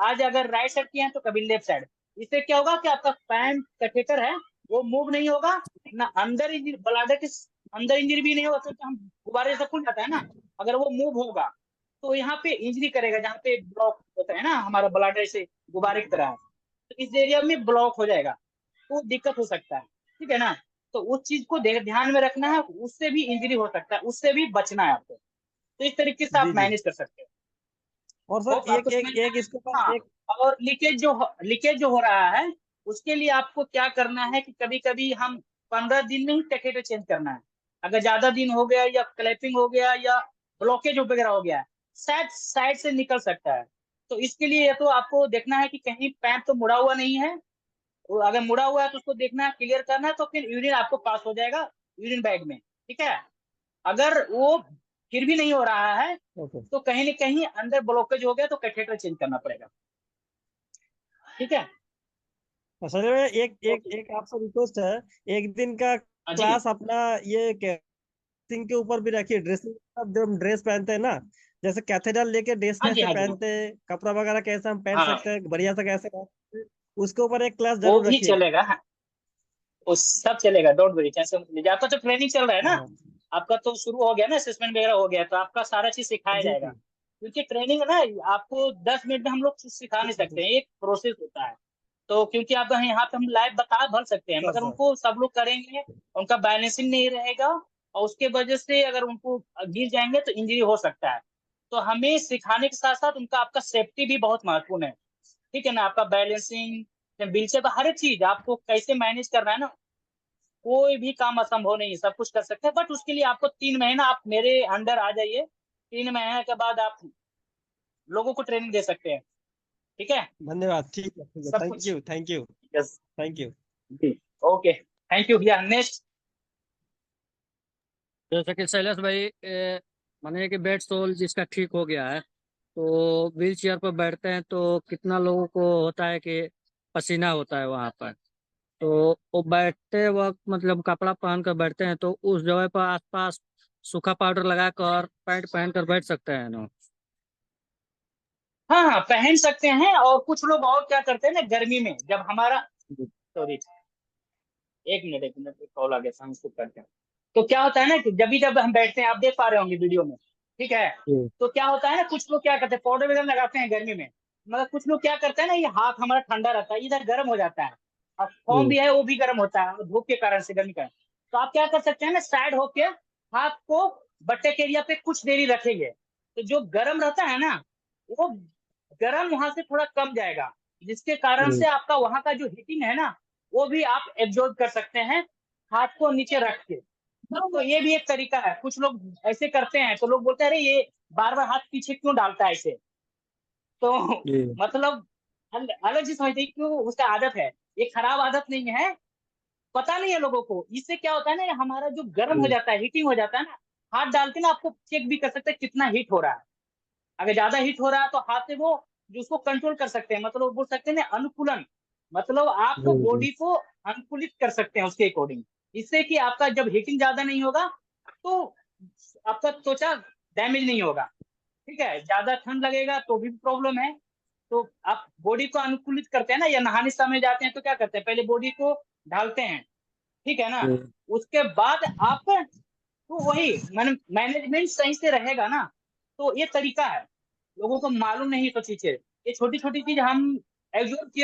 Speaker 1: आज अगर राइट साइड किए हैं तो कभी लेफ्ट साइड। इससे क्या होगा कि आपका पैंट कैथेटर है वो मूव नहीं होगा, ना अंदर इंजरी, ब्लाडर के अंदर इंजरी भी नहीं होगा, क्योंकि हम गुब्बारे से खुल जाता है ना, अगर वो मूव होगा तो यहाँ पे इंजरी करेगा, जहाँ पे ब्लॉक होता है ना हमारा ब्लाडर से गुब्बारे की तरह है, तो इस एरिया में ब्लॉक हो जाएगा तो दिक्कत हो सकता है। ठीक है ना, तो उस चीज को ध्यान में रखना है, उससे भी इंजरी हो सकता है, उससे भी बचना है आपको। तो इस तरीके से आप
Speaker 3: जी जी।
Speaker 1: मैनेज कर सकते हो।
Speaker 3: और सर
Speaker 1: होप आपको
Speaker 3: एक
Speaker 1: समझ
Speaker 3: एक
Speaker 1: में
Speaker 3: एक इसके
Speaker 1: आया।
Speaker 3: ऊपर
Speaker 1: हाँ,
Speaker 3: एक।
Speaker 1: और लीकेज जो हो रहा है उसके लिए आपको क्या करना है कि कभी कभी हम 15 दिन में ही कैथेटर चेंज करना है। अगर ज्यादा दिन हो गया या क्लैपिंग हो गया या ब्लॉकेज वगैरह हो गया है, शायद साइड से निकल सकता है। तो इसके लिए या तो आपको देखना है कि कहीं पैप तो मुड़ा हुआ नहीं है, वो अगर मुड़ा हुआ है तो उसको देखना है, क्लियर करना है, तो फिर यूरिन आपको पास हो जाएगा यूरिन बैग में। ठीक है, अगर वो फिर भी नहीं हो रहा है
Speaker 3: ओके।
Speaker 1: तो कहीं ना कहीं अंदर ब्लॉकेज हो गया तो कैथेटर चेंज करना पड़ेगा। ठीक है,
Speaker 3: सर में एक एक
Speaker 1: ओके।
Speaker 3: एक आपसे रिक्वेस्ट है। एक दिन का
Speaker 1: हाँ जी,
Speaker 3: क्लास अपना ये ड्रेसिंग के ऊपर भी रखिए। ड्रेसिंग जब हम ड्रेस पहनते हैं ना, जैसे कैथेड्रल लेके ड्रेस
Speaker 1: हाँ जी,
Speaker 3: कैसे
Speaker 1: हाँ जी,
Speaker 3: पहनते हैं, कपड़ा वगैरह कैसे हम पहन
Speaker 1: हाँ
Speaker 3: सकते हैं बढ़िया से कैसे पहनते हैं, उसके ऊपर एक क्लास
Speaker 1: वो
Speaker 3: जरूर
Speaker 1: भी
Speaker 3: रखिए।
Speaker 1: चलेगा। हाँ, वो सब चलेगा, डोंट वरी, टेंशन मत लीजिए। आपका तो ट्रेनिंग चल रहा है ना,
Speaker 3: हाँ
Speaker 1: आपका तो शुरू हो गया ना, असेसमेंट वगैरह हो गया, तो आपका सारा चीज सिखाया
Speaker 3: जी
Speaker 1: जाएगा।
Speaker 3: जी
Speaker 1: क्योंकि ट्रेनिंग है ना, आपको 10 मिनट में हम लोग सिखा नहीं सकते हैं, एक प्रोसेस होता है। तो क्योंकि आप यहाँ पे हम लाइव बता भर सकते हैं,
Speaker 3: सर
Speaker 1: मगर
Speaker 3: सर
Speaker 1: उनको सब लोग करेंगे, उनका बैलेंसिंग नहीं रहेगा, और उसके वजह से अगर उनको गिर जाएंगे तो इंजरी हो सकता है। तो हमें सिखाने के साथ साथ उनका आपका सेफ्टी भी बहुत महत्वपूर्ण है। ठीक है ना, आपका बैलेंसिंग, व्हीलचेयर, हर एक चीज आपको कैसे मैनेज करना है ना, कोई भी काम असंभव नहीं है, सब कुछ कर सकते हैं। बट उसके लिए आपको 3 महीना आप मेरे अंडर आ जाइए, 3 महीने के बाद आप लोगों को ट्रेनिंग दे सकते हैं। ठीक है,
Speaker 3: धन्यवाद। ठीक है ठीक है।
Speaker 1: सब
Speaker 3: थैंक
Speaker 1: कुछ।
Speaker 3: You thank you
Speaker 1: yes
Speaker 3: thank you.
Speaker 1: जी, ओके, थैंक यू भैया। नेक्स्ट।
Speaker 5: जैसे कि शैलेश भाई, मानिए कि बेड सोल जिसका ठीक हो गया है तो व्हील चेयर पर बैठते हैं तो कितना लोगों को होता है कि पसीना होता है वहां पर, तो वो बैठते वक्त मतलब कपड़ा पहन कर बैठते हैं तो उस जगह पर आसपास सूखा पाउडर लगाकर पैंट पहन कर बैठ सकते हैं ना।
Speaker 1: हाँ हाँ, पहन सकते हैं। और कुछ लोग और क्या करते हैं ना, गर्मी में जब हमारा,
Speaker 5: जी।
Speaker 1: सॉरी, एक मिनट कॉल आ गया था, हम उसको करते हैं। तो क्या होता है ना कि जब हम बैठते हैं, आप देख पा रहे होंगे वीडियो में। ठीक है,
Speaker 5: जी।
Speaker 1: तो क्या होता है ना, कुछ लोग क्या करते हैं, पाउडर वगैरह लगाते हैं गर्मी में, मगर कुछ लोग क्या करते हैं ना, ये हाथ हमारा ठंडा रहता है, इधर गर्म हो जाता है, और फॉर्म
Speaker 5: जी।
Speaker 1: भी है वो भी गर्म होता है, और धूप के कारण से, गर्मी का। तो आप क्या कर सकते हैं ना, साइड होके हाथ को बट्टे के एरिया पे कुछ देरी रखेंगे, तो जो गर्म रहता है ना वो गर्म वहां से थोड़ा कम जाएगा। जिसके कारण से आपका वहां का जो हीटिंग है ना वो भी आप एब्जॉर्ब कर सकते हैं हाथ को नीचे रख के। तो ये भी एक तरीका है। कुछ लोग ऐसे करते हैं तो लोग बोलते हैं अरे ये बार बार हाथ पीछे क्यों डालता है ऐसे। तो
Speaker 5: जी
Speaker 1: मतलब अलग चीज समझते हैं क्यों उसका आदत है। ये खराब आदत नहीं है, पता नहीं है लोगों को। इससे क्या होता है ना हमारा जो गर्म हो
Speaker 5: जी
Speaker 1: जाता है हीटिंग हो जाता है ना, हाथ डाल के ना आपको चेक भी कर सकते हैं कितना हीट हो रहा है। अगर ज्यादा हीट हो रहा है तो हाथ से वो जो उसको कंट्रोल कर सकते हैं, मतलब वो बोल सकते हैं ना अनुकूलन, मतलब आप
Speaker 5: जी जी
Speaker 1: बॉडी को अनुकूलित कर सकते हैं उसके अकॉर्डिंग। इससे कि आपका जब हीटिंग ज्यादा नहीं होगा तो आपका त्वचा डैमेज नहीं होगा। ठीक है, ज्यादा ठंड लगेगा तो भी प्रॉब्लम है। तो आप बॉडी को अनुकूलित करते हैं ना, या नहाने समय जाते हैं तो क्या करते हैं पहले बॉडी को ढालते हैं, ठीक है ना।
Speaker 5: जी
Speaker 1: उसके बाद आप तो वही मैनेजमेंट सही से रहेगा ना। तो ये तरीका है, लोगों को मालूम नहीं तो चीजें, ये छोटी छोटी चीज हम एब्जॉर्व